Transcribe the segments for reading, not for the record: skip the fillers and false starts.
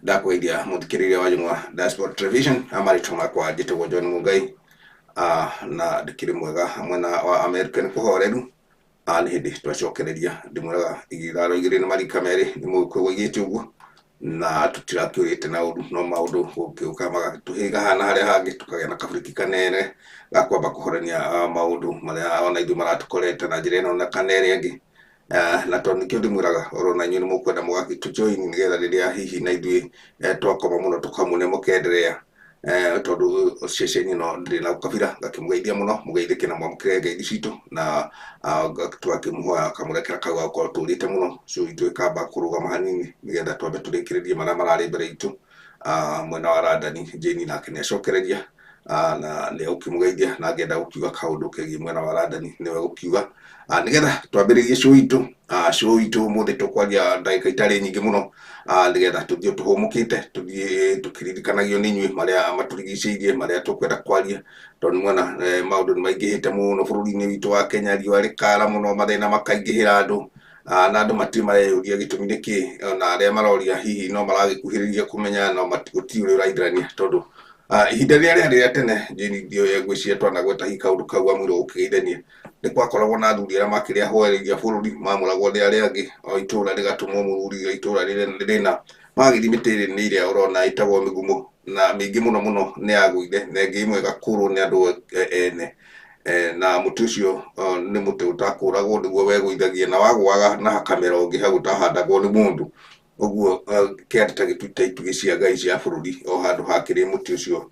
ndakwĩdia mũthikĩrĩria wa Jung'wa Diaspora Television amaritwo makwa njĩtagwo John Mungai na ndĩkĩrĩ mwega mwena wa America nĩ kũhoreru nĩ hĩndĩ twacokereria ndĩmwĩraga igitharo igĩrĩ nĩ marika merĩ nĩ mũgĩkũyũ waigĩte ũguo na tũtirakĩũrĩte na ũndũ no maũndũ gũkĩũka magatũhĩga hana harĩa hangĩ tũkagĩa na kaburĩki kanene ga kwamba kũhorania maũndũ marĩa ona ithuĩ maratũkorete na njĩra ĩno na kana ĩrĩa ĩngĩ na tondũ nĩkĩo ndĩmwĩraga oro na inyuĩ nĩ mũkwenda mũgagĩtũjoin nĩgetha rĩrĩa hihi na ithuĩ twakoma mũno tũkamune mũkenderea tondũ ceceni ĩno ndĩrĩ na ũkabira ngakĩmũgeithia mũno mũgeithĩke na mwamũkĩre ngeithi citũ na tũgakĩmũhoya kamũrekera kau gagũkorwo tũrĩte mũno so ithuĩ kamba kũrũgama hanini nĩgetha twambe tũrĩkĩrĩrie marĩa mararĩ mbere itũ mwena wa Randani Jane nake nĩ acokereria na nĩ ũkĩmũgeithia na ngenda gũkiuga kaũndũ kegiĩ mwena wa Randani nĩwe gũkiuga nĩgetha twambĩrĩrie show itũ mũthĩ tũkwaria ndagĩka itarĩ nyingĩ mũno nĩgetha tũthiĩ tũhũmũkĩte tũthiĩ tũkĩririkanagio nĩ inyuĩ marĩa matũrigicĩirie marĩa tũkwenda kwaria tondũ mwena maũndũ nĩ maingĩhĩte mũno bũrũri-inĩ witũ wa Kenya riũa rĩkara mũno mathĩna makaingĩhĩra andũ na andũ matirĩ mareyũria gĩtũmi nĩkĩ na arĩa maroria hihi no maragĩkuhĩrĩria kũmenya no gũtirĩ ũrĩa ũraithĩrania tondũ ihinda rĩrĩa tene Jane ngwĩciria twanagweta hihi kaũndũ kau amwĩrwo gũkĩgeithania nĩ gwakoragwo na athuri arĩa makĩrĩ ahoerĩria bũrũri mamũragwo nĩ arĩa angĩ o itũũra rĩgatũmwo mũthuri wa itũũra rĩna magĩthiĩ mĩtĩrĩinĩ ĩrĩa ũrona ĩtagwo mĩgumo na mĩingĩ mũno nĩ yagũire na ĩngĩ imwe ĩgakũrwo nĩ andũ ene na mũtĩ ũcio nĩ mũtĩ ũtakũragwo nĩguo wegũithagia na wagwaga na hakamera ũngĩ hau ũtahandagwo nĩ mũndũ ũguo kĩarĩ ta gĩtui itugĩ cia ngai cia bũrũri o handũ hakĩrĩ mũtĩ ũcio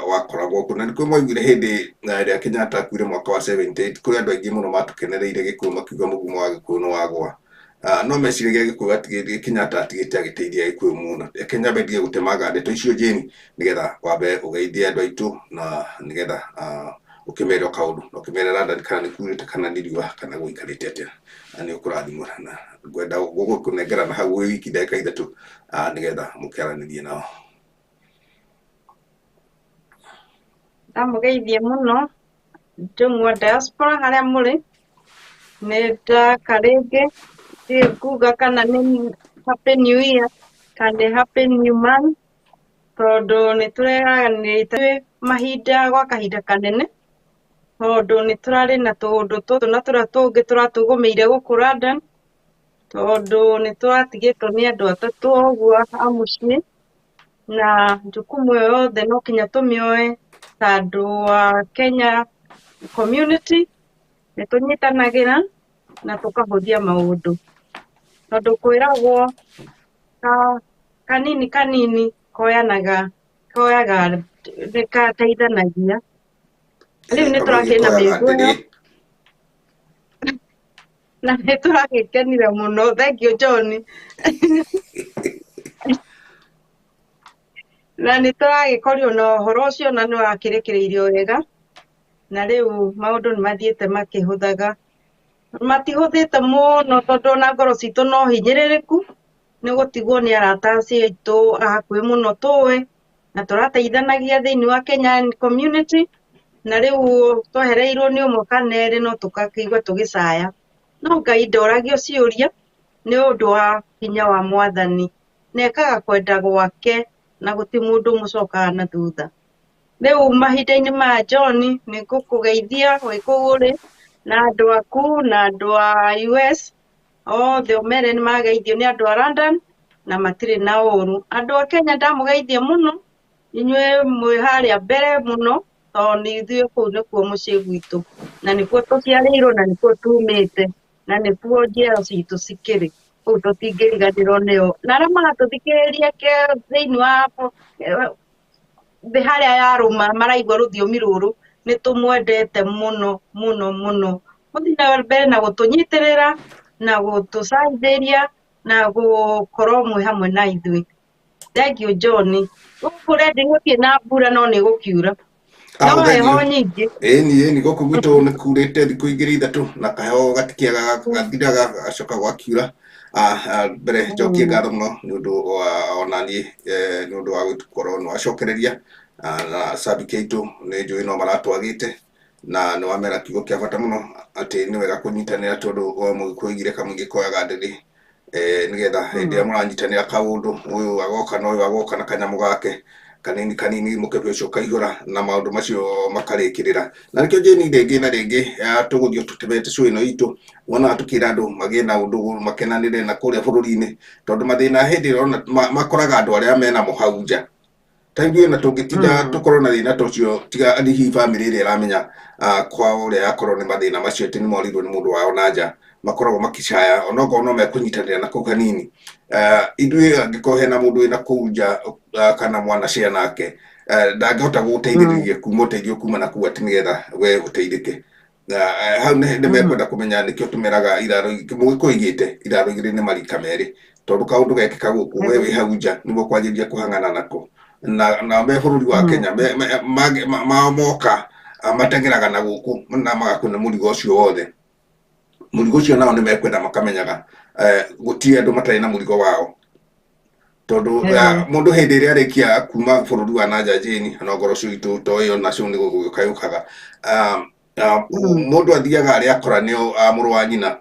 wakoragwo kuo na nĩkuo mwaiguire hĩndĩ ĩrĩa Kenyatta akuire mwaka wa 78 kũrĩ andũ aingĩ mũno matũkenereire Gĩkũyũ makiuga mũgumo wa Gĩkũyũ nĩ wagwa no meciragia Gĩkũyũ atigĩtie Kenyatta atigĩte agĩteithia Gĩkũyũ mũno Kenya mendie gũtemanga ndeto icio Jane nĩgetha wambe ũgeithie andũ aitũ na nĩgetha ũkĩmere kaũndũ na ũkĩmere Randani kana nĩ kurĩte kana nĩ riũa kana gũikarĩte atĩa nĩ ũkũrathimwo na ngwenda gũkũnengera na hau wiki ndagĩka ithatũ nĩgetha mũkĩaranĩrie nao. Ndamũgeithie mũno Jung'wa Diaspora harĩa mũrĩ nĩ ndaka rĩngĩ kuga kana nĩ Happy New Year kana Happy New Month tondũ nĩ tũreganĩte mahinda gwa kahinda kanene tondũ nĩ tũrarĩ na tũũndũ tũtũ na tũrĩa tũngĩ tũratũgũmĩire gũkũ London tondũ nĩ tũratigĩtwo nĩ andũ atatũ ũguo a mũciĩ na jukumu ĩyo yothe no kinya tũmĩoe ta andũ a Kenya community nĩ tũnyitanagĩra na tũkahũthia maũndũ tondũ kwĩragwo kanini koyaga nĩ gateithanagia rĩu nĩ tũrakĩrĩ na mĩiguo na nĩ tũragĩkenire mũno thank you John na nĩ tũragĩkorio na ũhoro ũcio na nĩ wakĩrĩkĩrĩirio wega na rĩu maũndũ nĩ mathiĩte makĩhũthaga matihũthĩte mũno tondũ na ngoro citũ no hinyĩrĩrĩku nĩ gũtigwo nĩ arata aitũ hakuhĩ mũno tũĩ na tũrateithanagia thĩinĩ wa Kenya community na rĩu twehereirwo nĩ ũmwe kana erĩ no tũkakĩigua tũgĩcaya no Ngai ndoragio ciũria nĩ ũndũ wa hinya wa Mwathani nekaga kwenda gwake na gũti mũndũ mũcokaga na thutha rĩu mahinda-inĩ ma John nĩ ngũkũgeithia wĩ kũu ũrĩ na andũ aku na andũ a US othe ũmere nĩ mageithio nĩ andũ a London na matirĩ na ũru andũ a Kenya ndamũgeithia mũno inyuĩ mwĩ harĩa mbere mũno tondũ nĩ ithuĩ kũu nĩkuo mũciĩ gwitũ na nĩkuo tũciarĩirwo na nĩkuo tumĩte na nĩkuo njiaro citũ cikĩrĩ kũu tũtingĩriganĩrwo nĩo na arĩa maratũthikĩrĩria thĩinĩ wa thĩ harĩa yarũma maraigua rũthiomi rũrũ nĩ tũmwendete mũno mũthiĩ na mbere na gũtũnyitĩrĩra na gũtũcambĩria na gũkorwo mwĩ hamwe na ithuĩ thank you John gũkũ rendi gũtirĩ na mbura no nĩ gũkiura no heho nyingĩ ĩni gũkũ gwitũ nĩ kurĩte thikũ igĩrĩ ithatũ na kaheho gatikĩaga gathiraga gacoka gwakiura mbere njokie ngatho mũno nĩ ũndũ ona niĩ nĩ ũndũ wa gũkorwo nĩ wacokereria na sabiki aitũ nĩ njũĩ no maratwagĩte na nĩ wamera kiugo kĩa bata mũno atĩ nĩ wega kũnyitanĩra tondũ o mũgĩkũyũ oigire kamũingĩ koyaga ndĩrĩ nigetha hĩndĩ ĩrĩa mũranyitanĩra kaũndũ ũyũ agoka na ũyũ agoka na kanyamũ gake kanini kanini mũkebe ũcio kaihũra na maũndũ macio makarĩkĩrĩra. Na nĩkĩo Jane rĩngĩ na rĩngĩ tũgũthiĩ tũtemete show ĩno itũ wonaga tũkĩra andũ magĩe na ũndũ makenanĩre na kũrĩa bũrũri-inĩ, tondũ mathĩna hĩndĩ ĩrĩa makoraga andũ arĩa mena mo hau nja. Ta ithuĩ na tũngĩtinda tũkorwo na thĩna ta ũcio tiga hihi bamĩrĩ ĩrĩa ĩramenya kwao ũrĩa yakorwo nĩ mathĩna macio atĩ nĩ morirwo nĩ mũndũ wao na nja, makoragwo makĩcaya onokorwo no mekũnyitanĩra na kũu hanini. Ithuĩ angĩkorwo hena mũndũ wĩna kũu nja kana mwana share nake ndangĩhota gũgũteithĩrĩria kuma ũteithio kuma na kũu atĩ nĩgetha we ũteithĩke. Hau nĩ mekwenda kũmenya nĩkĩo tũmeraga iraro mũgĩkũyũ oigĩte iraro igĩrĩ nĩ marika merĩ, tondũ kaũndũ gekĩka gũkũ we wĩ hau nja nĩguo kwanjĩrĩria kũhang'ana nako na me bũrũri wa Kenya moka mateng'eraga na gũkũ na magakuona mũrigo ũcio wothe. Mũrigo ũcio nao nĩ mekwenda makamenyaga gũtirĩ andũ matarĩ na mũrigo wao, tondũ mũndũ hĩndĩ ĩrĩa arĩkia kuma bũrũri wa nanja Jane na ngoroco itũ toĩyo nacio nĩ gũgĩũkaga mũndũ athiaga arĩa akora nĩo mũrũ wa nyina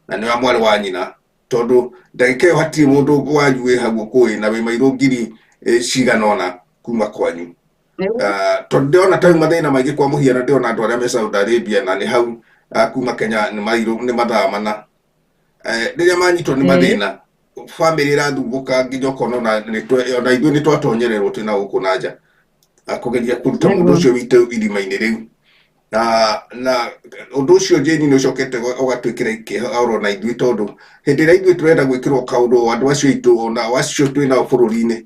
na nĩo mwarĩ wa nyina, tondũ ndagĩka ĩyo hatirĩ mũndũ wanyu wĩ hau ũkũĩ na wĩ mairũ ngiri cigana ũna kuma kwanyu. Tondũ ndĩrona ta mathĩna maingĩ kwa mũhiano ndĩrona andũ arĩa me Saudi Arabia na nĩ hau kuma Kenya nĩ mathaa mana. Rĩrĩa manyitwo nĩ mathĩna bamĩrĩ ĩrathumbũka nginya ũkona ona ithuĩ nĩ twatonyererwo twĩna gũkũ na nja kũgeria kũruta mũndũ ũcio witũ irima-inĩ rĩu. Na ũndũ ũcio Jane nĩ ũcokete ũgatuĩkĩra kĩharo na ithuĩ, tondũ hĩndĩ ĩrĩa ithuĩ tũrenda gwĩkĩrwo kaũndũ andũ acio aitũ ona acio twĩnao bũrũri-inĩ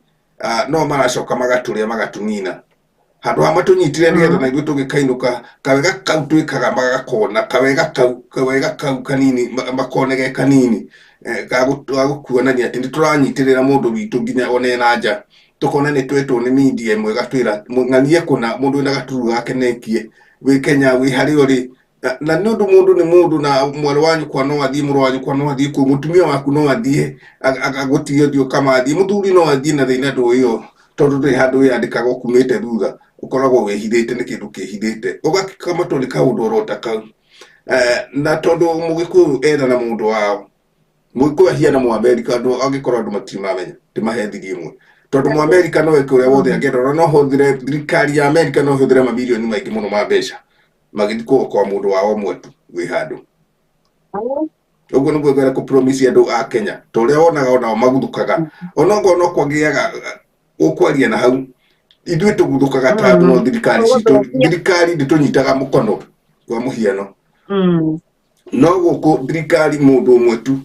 no maracoka magatũrĩa magatunina handũ ha matũnyitire nĩgetha na ithuĩ tũgĩkainũka kawega kau twĩkaga magakona kawega kau kanini makonege kanini gagũkuonania atĩ nĩ tũranyitĩrĩra mũndũ witũ nginya ona na nja, tũkona nĩ twetwo nĩ media ĩmwe gatwĩra ng'ania kũna mũndũ wĩna gaturu gake nekie wĩ Kenya wĩ harĩa ũrĩ, na nĩ ũndũ mũndũ nĩ mũndũ na mwarĩ wa nyũkwa no athiĩ mũrũ wa nyũkwa no athiĩ kũu mũtumia waku no athiĩ agũtige ũthiũ kama athiĩ mũthuri no athiĩ na thĩna ndũĩyo, tondũ ndũrĩ handũ wĩyandĩkaga ũkumĩte thutha ũkoragwo wĩhithĩte nĩ kĩndũ kĩhithĩte ũgakamatwo nĩ kaũndũ orota kau. Na tondũ mũgĩkũyũ ena na mũndũ wao, mũgĩkũyũ ahiana Mũamerika andũ angĩkorwo andũ matirĩ mamenya ndĩmahe thiri ĩmwe, tondũ Mũamerika no eke ũrĩa wothe angĩenda no hũthĩre thirikari ya Amerika no hũthĩre mamirioni maingĩ mũno ma mbeca magĩthiĩ kwa mũndũ wao ũmwe tu wĩ handũ. Ũguo nĩguo ngwenda kũ-promise andũ a Kenya ta ũrĩa wonaga onao maguthũkaga onokorwo no kwagĩaga ũkwaria na hau ithuĩ tũguthũkaga ta andũ no thirikari citũ thirikari ndĩtũnyitaga mũkono kwa mũhiano no gũkũ thirikari mũndũ ũmwe tu,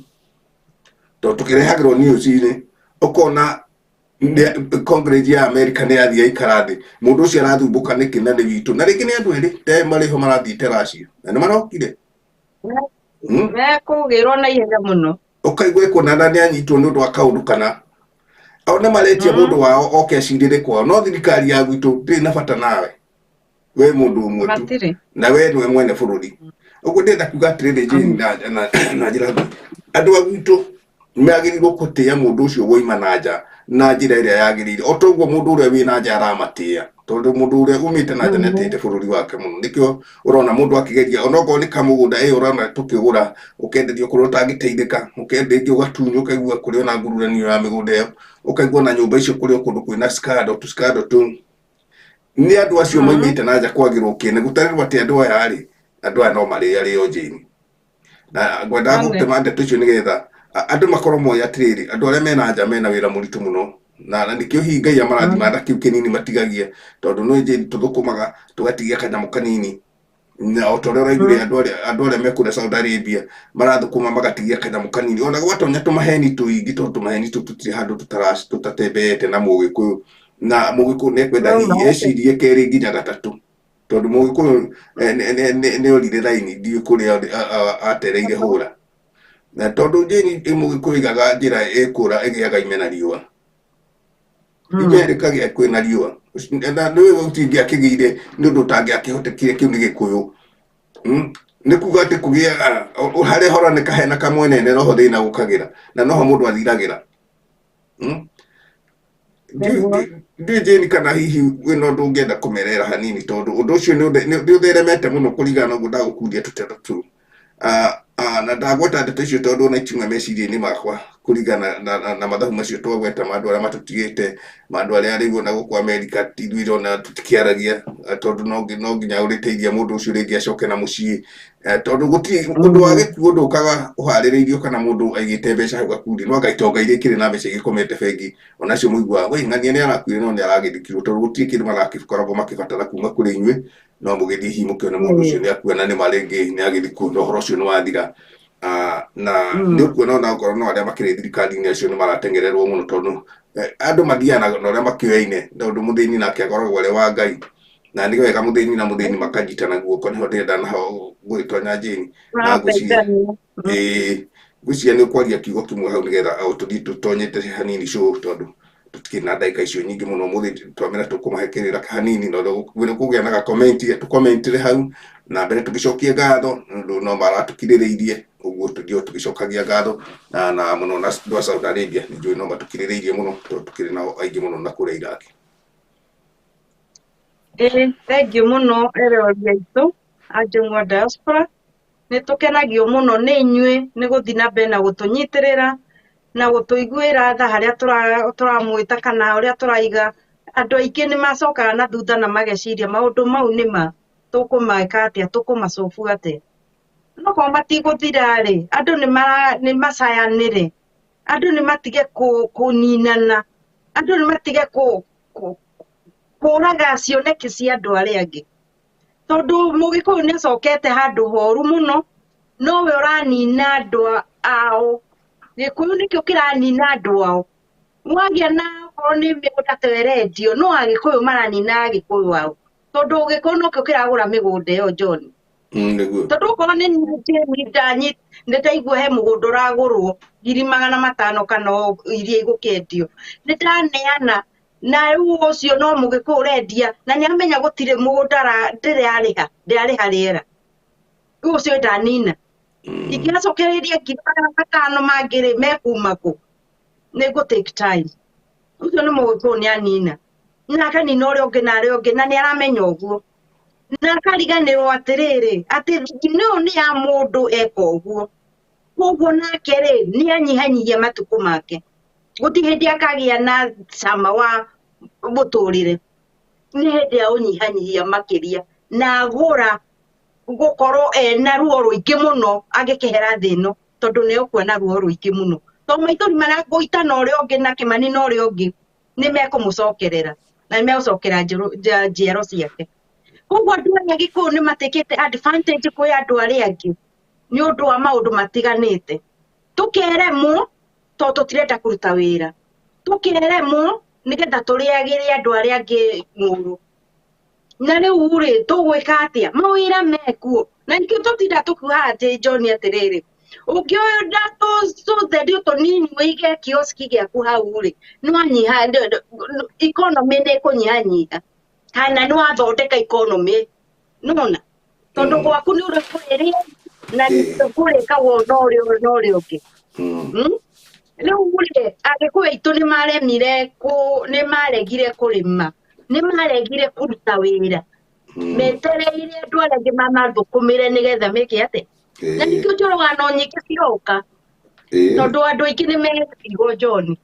tondũ tũkĩrehagĩrwo news-inĩ ũkona Congress ya Amerika nĩ yathiĩ aikara thĩ mũndũ ũcio arathumbũka nĩkĩ na nĩ witũ, na rĩngĩ nĩ andũ erĩ te marĩho marathiĩte Russia na nĩ marokire mekũgĩrwo na ihenya mũno, ũkaigua ĩkũna na nĩ anyitwo nĩ ũndũ wa kaũndũ kana ona maretia mũndũ wao oke acirĩre kwao, no thirikari ya gwitũ ndĩrĩ na bata nawe we mũndũ ũmwe tu na we nĩwe mwene bũrũri. Ũguo ndĩrenda kuuga atĩrĩrĩ Jane na njĩra nguhĩ andũ a gwitũ nĩmagĩrĩirwo gũtĩa mũndũ ũcio woima na nja na njĩra ĩrĩa yagĩrĩire, o toguo mũndũ ũrĩa wĩ na nja aramatĩa, tondũ mũndũ ũrĩa umĩte na nja nĩ atĩĩte bũrũri wake mũno. Nĩkĩo ũrona mũndũ akĩgeria onokorwo nĩ kamũgũnda ũrona tũkĩgũra ũkenderio kũrĩa ũtangĩteithĩka, ũkenderio ũgatunywo ũkaigua kũrĩ ona ngururanio ya mĩgũnda ĩyo, ũkaigua na nyũmba icio kũrĩ kũndũ kwĩna scandal tu. Nĩ andũ acio maumĩte na nja kwagĩrwo kĩene gũtarĩrwo atĩ andũ aya no marĩarĩo Jane, na ngwendaga gũtema ndeto icio nĩgetha andũ makorwo moĩ atĩrĩrĩ andũ arĩa mena nja mena wĩra mũritũ mũno, na nĩkĩo hihi Ngai amarathima na kĩu kĩnini matigagie, tondũ no Jane tũthũkũmaga tũgatigia kanyamũ kanini, na o ta ũrĩa ũraiguire andũ arĩa me kũrĩa Saudi Arabia marathũkũma magatigia kanyamũ kanini, ona gwatonya tũmaheni tũingĩ tondũ tũmaheni tũu tũtirĩ handũ tũtatembeete na Mũgĩkũyũ, na Mũgĩkũyũ nĩ ekwenda hihi ecirie kerĩ nginya gatatũ, tondũ Mũgĩkũyũ nĩ orire raini ndiũĩ kũrĩa atereire hũra, na tondũ Jane Mũgĩkũyũ aigaga njĩra ĩkũra ĩgĩaga ime na riũa ime rĩkagĩa kwĩna riũa, na nĩwe gũtingĩakĩgĩire nĩ ũndũ ũtangĩakĩhotekire kĩu nĩ Gĩkũyũ. Nĩ kuuga atĩ kũgĩa harĩa horanĩka hena kamwenene noho thĩna gũkagĩra na noho mũndũ athiragĩra. Ndiũĩ Jane kana hihi wĩna ũndũ ũngĩenda kũmerera hanini, tondũ ũndũ ũcio nĩ ũtheremete mũno kũringana na ũguo ndagũkundia tũteta tũu. na ndagweta ndeto icio tondu na ikiuma meciria-inĩ makwa kuringana na mathabu macio twagweta ma andũ arĩa matũtigĩte, ma andũ arĩa rĩu ona gũkũ Amerika ithuĩ ona tũtikĩaragia tondu no nginya ũrĩteithia mũndũ ũcio rĩngĩ acoke na mũciĩ, tondu gũtirĩ mũndũ wa gĩkuũ ndũkaga ũharĩrĩirio kana mũndũ aigĩte mbeca hau gakundi no agaitonga iria ikĩrĩ na mbeca igĩkomete bengi, onacio mũiguaga we ng'ania nĩ arakuire no nĩ aragĩthikirwo tondu gũtirĩ kĩndũ marakoragwo makĩbatara kuma kũrĩ inyuĩ, no mũgĩthiĩ hihi mũkĩone mũndũ ũcio nĩ akua na nĩ ma rĩngĩ nĩ agĩthikwo na ũhoro ũcio nĩ wathira. Na nĩ ũkuona ona okorwo no arĩa makĩrĩ thirikari-inĩ acio nĩ maratengererwo mũno tondu andũ mathianaga na ũrĩa makĩoyaine tondu mũthĩni nake akoragwo arĩ wa Ngai, na nĩ wega mũthĩni na mũthĩni makanyitana guoko, nĩho ndĩrenda naho gũgĩtonya Jane na ngwĩciria ngwĩciria nĩ ũkwaria kiugo kĩmwe hau nĩgetha tũthiĩ tũtonyete hanini show tondu tũtikĩrĩ na ndagĩka icio nyingĩ mũno mũthĩ twamera tũkũmahekĩrĩra hanini na kũgĩa na gakomenti tũkomentire hau na mbere tũgĩcokie ngatho no maratũkirĩrĩirie ũguo tũthiĩ tũgĩcokagia ngatho na mũno na andũ a Saudi Arabia nĩ njũĩ no matũkirĩrĩirie mũno tondũ tũkĩrĩ nao aingĩ mũno na kũrĩa Iraki. Thengiũ mũno erori aitũ a Njũng'wa Diaspora, nĩ tũkenagio mũno nĩ inyuĩ nĩ gũthiĩ na mbere na gũtũnyitĩrĩra na gũtũiguĩra tha harĩa tũramwĩta kana ũrĩa tũraiga. Andũ aingĩ nĩ macokaga na thutha na mageciria maũndũ mau nĩ ma tũkũmeka atĩa, tũkũmacobu atĩa. No korwo matigũthira-rĩ, andũ nĩ macayanĩre, andũ nĩ matige kũninana, andũ nĩ matige kũraga cioneki cia andũ arĩa angĩ. Tondu Mũgĩkũyũ nĩ acokete handũ horu mũno, nowe ũranina andũ ao. Gĩkũyũ nĩkĩo kĩranina andũ ao. Mwagĩa na okorwo nĩ mĩgũnda ta ĩrendio, no Agĩkũyũ maranina Agĩkũyũ ao. Tondu Gĩkũyũ nokĩo kĩragũra mĩgũnda ĩyo John. Tondu okorwo nĩ niĩ ndaigua he mũgũnda ũragũrwo 500,000 kana iria igũkĩendio, nĩ ndaneana na rĩu ũcio no Mũgĩkũyũ ũrendia na nĩ amenya gũtirĩ mũgũnda ndĩrarĩha rĩera. Rĩu ũcio ndanina. Ingĩacokereria 500,000 mangĩ-rĩ mekuma kũ? Nĩ ngũ take time. Ũcio nĩ Mũgĩkũyũ nĩ anina. Na akanina ũrĩa ũngĩ na arĩa ũngĩ na nĩ aramenya ũguo. Na akariganĩrwo atĩrĩrĩ, atĩ no nĩ ya mũndũ eka ũguo. Koguo nake-rĩ nĩ anyihanyihia matukũ make. Gũtirĩ hĩndĩ akagĩa na cama wa mũtũrĩre. Nĩ hĩndĩ ya ũnyihanyihia makĩria na agũra gũkorwo ena ruo rũingĩ mũno angĩkĩhera thĩ ĩno tondu nĩ ũkuona ruo rũingĩ mũno. Tondũ maithori marĩa gũita na ũrĩa ũngĩ na Kĩmani na ũrĩa ũngĩ nĩ mekũmũcokerera na nĩ megũcokera njiaro ciake. Koguo andũ aya Gĩkũyũ nĩ matĩkĩte advantage kwĩ andũ arĩa angĩ nĩ ũndũ wa maũndũ matiganĩte. Tũkeremwo tondũ tũtirenda kũruta wĩra. Tũkeremwo nĩgetha tũrĩagĩre andũ arĩa angĩ ng'ũrũ. Na rĩu-rĩ tũgwĩka atĩa? Mawĩra mekuo. Na nĩkĩo tũtinda tũkiuga atĩ John atĩrĩrĩ, ũngĩoya tũtherio tũnini wĩige kioski gĩaku hau-rĩ, nĩwanyiha economy nĩ ĩkũnyihanyiha kana nĩwathondeka economy. Nĩwona? Tondũ gwaku nĩ ũrĩkũrĩrĩa na nĩũkũrĩka wona ũrĩa ũngĩ. Rĩu-rĩ Agĩkũyũ aitũ nĩ maregire kũrĩma, nĩ maregire kũruta wĩra, metereire andũ arĩa angĩ mamathũkũmĩre nĩgetha meke atĩa. Na nĩkĩo njũragano nyingĩ ciroka tondũ andũ aingĩ nĩ metigwo John.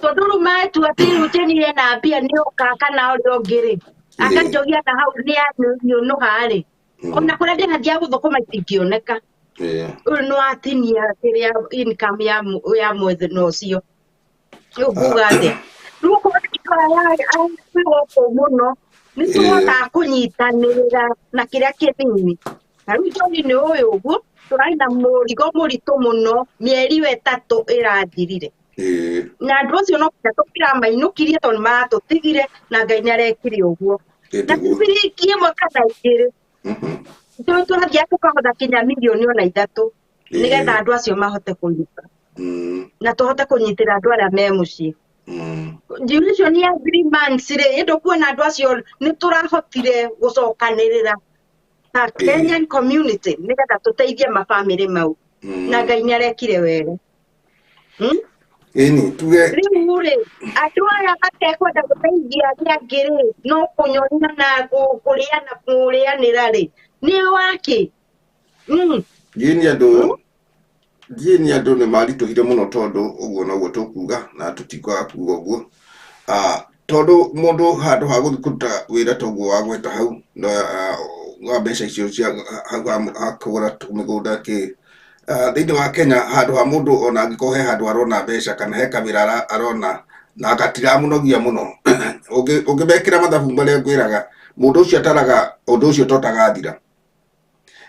Tondu rĩu matua atĩ rĩu Jane ena mbia nĩoka kana ũrĩa ũngĩ-rĩ akanjogia na hau nĩ anũha-rĩ, ona kũrĩa ndĩrathiaga gũthũkũma itingĩoneka. Ũyũ nĩ watinia kĩrĩa income ya mwezi ũcio. Rĩu nguga atĩa? Rĩu okorwo nĩ mũno nĩ tũhotaga kũnyitanĩrĩra na kĩrĩa kĩnini. Na rĩu John nĩ ũĩ ũguo tũrarĩ na mũrigo mũritũ mũno mĩeri 3 ĩrathirire. Na andũ acio no nginya tũkĩramainũkirie tondũ maratũtigire na Ngai nĩ arekire ũguo. Na wiki ĩmwe kana igĩrĩ tũrathiaga tũkahotha kinya mirioni ona 3 nĩgetha andũ acio mahote kũnyita na tũhote kũnyitĩra andũ arĩa me mũciĩ. Duration ya 3 months-rĩ ĩndũ kuona andũ acio nĩ tũrahotire gũcokanĩrĩra ta Kenyan community nĩgetha tũteithie mabamĩrĩ mau na Ngai nĩ arekire wega. Rĩu-rĩ andũ aya matekwenda gũteithia arĩa angĩ-rĩ no kũnyonia na kũrĩanĩra-rĩ nĩ waki. Jane andũ Ndieni andå nä maritåhire må no tondå å guo noguo tå kuga na tå tikwaga kuga å guo tondå må ndå handå ha gå thiä kå ruta wä ra toguo wa gweta hau wa mbeca icio cia hau ha kå gå ra mä gå nda kä thä inä wa Kenya handå ha må ndå ona angä korwo he handå arona mbeca kana he kawä ra arona na gatiramu nogia må no å ngä mekä ra mathabu marä a ngwä raga må ndå å cio ataraga å ndå å cio totagathira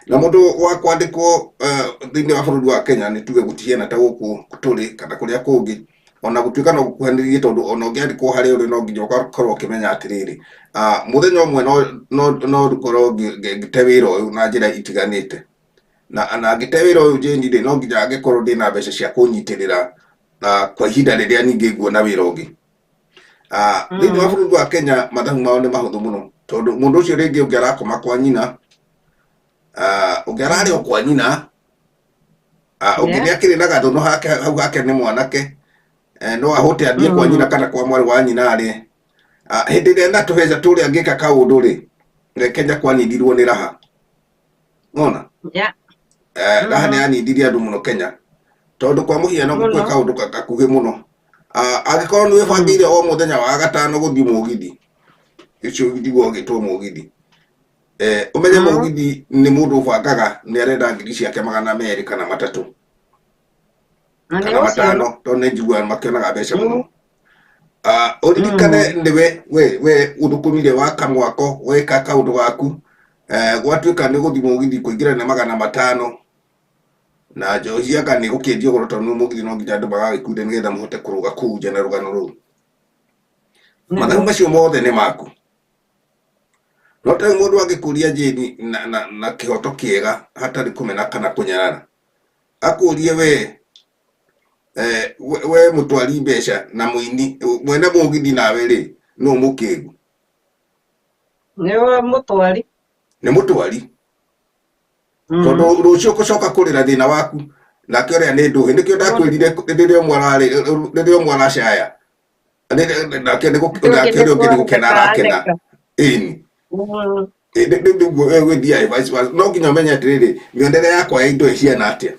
na må ndå wa kwandä kwo thä inä wa bå rå ri wa Kenya nä tuge gå tihiana ta gå kå tå rä kana kå rä a kå ngä ona gå tuä ka no gå kuhanä rä rie tondå ona å ngä andä kwo harä a å rä no nginya å gakorwo å kä menya atä rä rä må thenya å mwe no korwo ngä te wä ra å yå na njä ra itiganä te na ngä te wä ra å yå njeni rä no nginya angä korwo ndä na mbeca cia kå nyitä rä ra kwa ihinda rä rä a ningä nguona wä ra å ngä thä inä wa bå rå ri wa Kenya mathabu mao nä mahå thå må no tondå må ndå å cio rä ngä å ngä arakoma kwa nyina å ngä ararä o kwa nyina å ngä nä akä rä na gathå no hau hake nä mwanake no ahå te athiä kwa nyina kana kwa mwarä wa nyina rä hä ndä ä rä a na tå beca tå rä a ngä ka kaå ndå rä Kenya kwanindirwo nä raha ngona raha nä yanindirie andå må no Kenya tondå kwa må hiano gå kwe kaå ndå gakuhä må no angä korwo nä wä bangä ire o må thenya wa gatano gå thiä må githi å cio ndigwo gä two må githi å menye må githi nä må ndå å bangaga nä arenda ngiri ciake 200 kana 3 kana 5 tondå nä njiguaga makä onaga mbeca må no å ririkane nä we å thå kå mire wa kamwako weka kaå ndå gaku gwatuä ka nä gå thiä må githi kå ingä rana 500 na njohi anga nä gå kä endio goro tondå må githi no nginya andå magagä kunde nä getha må hote kå rå ga kå nja na rå gano rå u mathabu macio mothe nä maku no tarä må ndå angä kå ria njeni na kä hoto kä ega hatarä kå mena kana kå nyarara akå rie we må twari mbeca na må ini mwene må githi nawe rä no må kä gu nä må twari nä må twari tondå rå cio gå coka kå rä ra thä na waku nake å rä a nä ndå hä nä kä o ndakwä rire rä rä o mwe aracaya nake å rä a å ngä nä gå kena arakena ĩni gwä thiaä no nginya å menye atä rä rä mä ondere yakwa ya indo ciana atä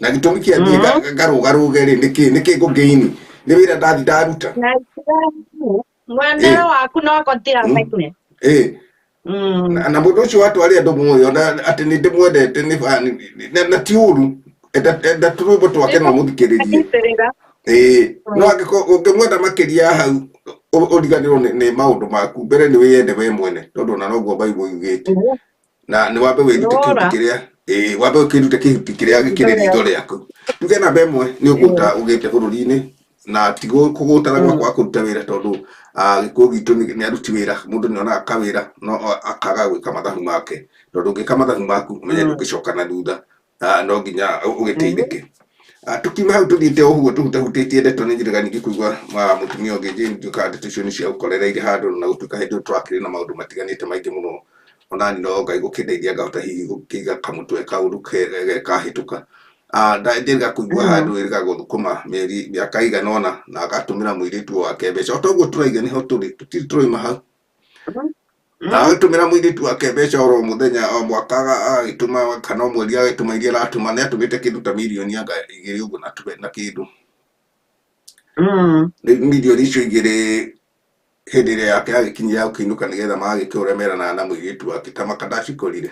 na gä tå mi kä athiä ngarå garå ge rä nä kä ngå ngä ini nä wä ra ndathi ndaruta mwendero waku no kotiraine na må ndå å cio watwarä andå muoyo atä nä ndä mwendete na ti å ru enda tå rwä mbo twake no må thikä rä rie no å ngä mwenda makä ria hau å riganä rwo nä maå ndå maku mbere nä wä yende we mwene tondå ona noguo Bible yugä te na nä wambe wä rute kä huti kä rä a wambe kä rute kä huti kä rä a gä kä rä ritho rä aku tuge namba ĩmwe nä å gå ta å gä te bå rå ri-inä na ti kå gå tara gwakwa kå ruta wä ra tondå gä kå gitå nä aruti wä ra må ndå nä onaga kawä ra no akaga gwä ka mathabu make tondå å ngä ka mathabu maku menye ndå ngä coka na thutha no nginya å gä teithä ke tå kiuma hau tå thiä te å guo tå hutahutä tie ndeto nä njä rä ngä kå igua må tumia å ngä njä nduä ka ndeto icio nä cia gå korereire handå na gå tuä ka hä ndä ä twakä rä na maå ndå matiganä te maingä må no onani no ngai gå kä ndeithia ngahota hihi gå kä iga kamå twe kaå ndå kahä tå ka ndä ga kå igua handå ä rä ga gå thå kå ma mä aka iganona na agatå mä ra må irä tu wake mbeca o toguo tå raiga nä ho tå rä tå tirä tå raima hau na agä tå mä ra må irä tu wake mbeca oro må thenya o mwaka agä tå ma kana o mweri agä tå ma iria aratå ma nä atå mä te kä ndå ta mirioni anga igä rä å guo na kä ndå mirioni icio igä rä hä ndä ä rä a yake agä kinyia gå kä inå ka nä getha magagä kä å remerana na må irä tu wake ta makadacikorire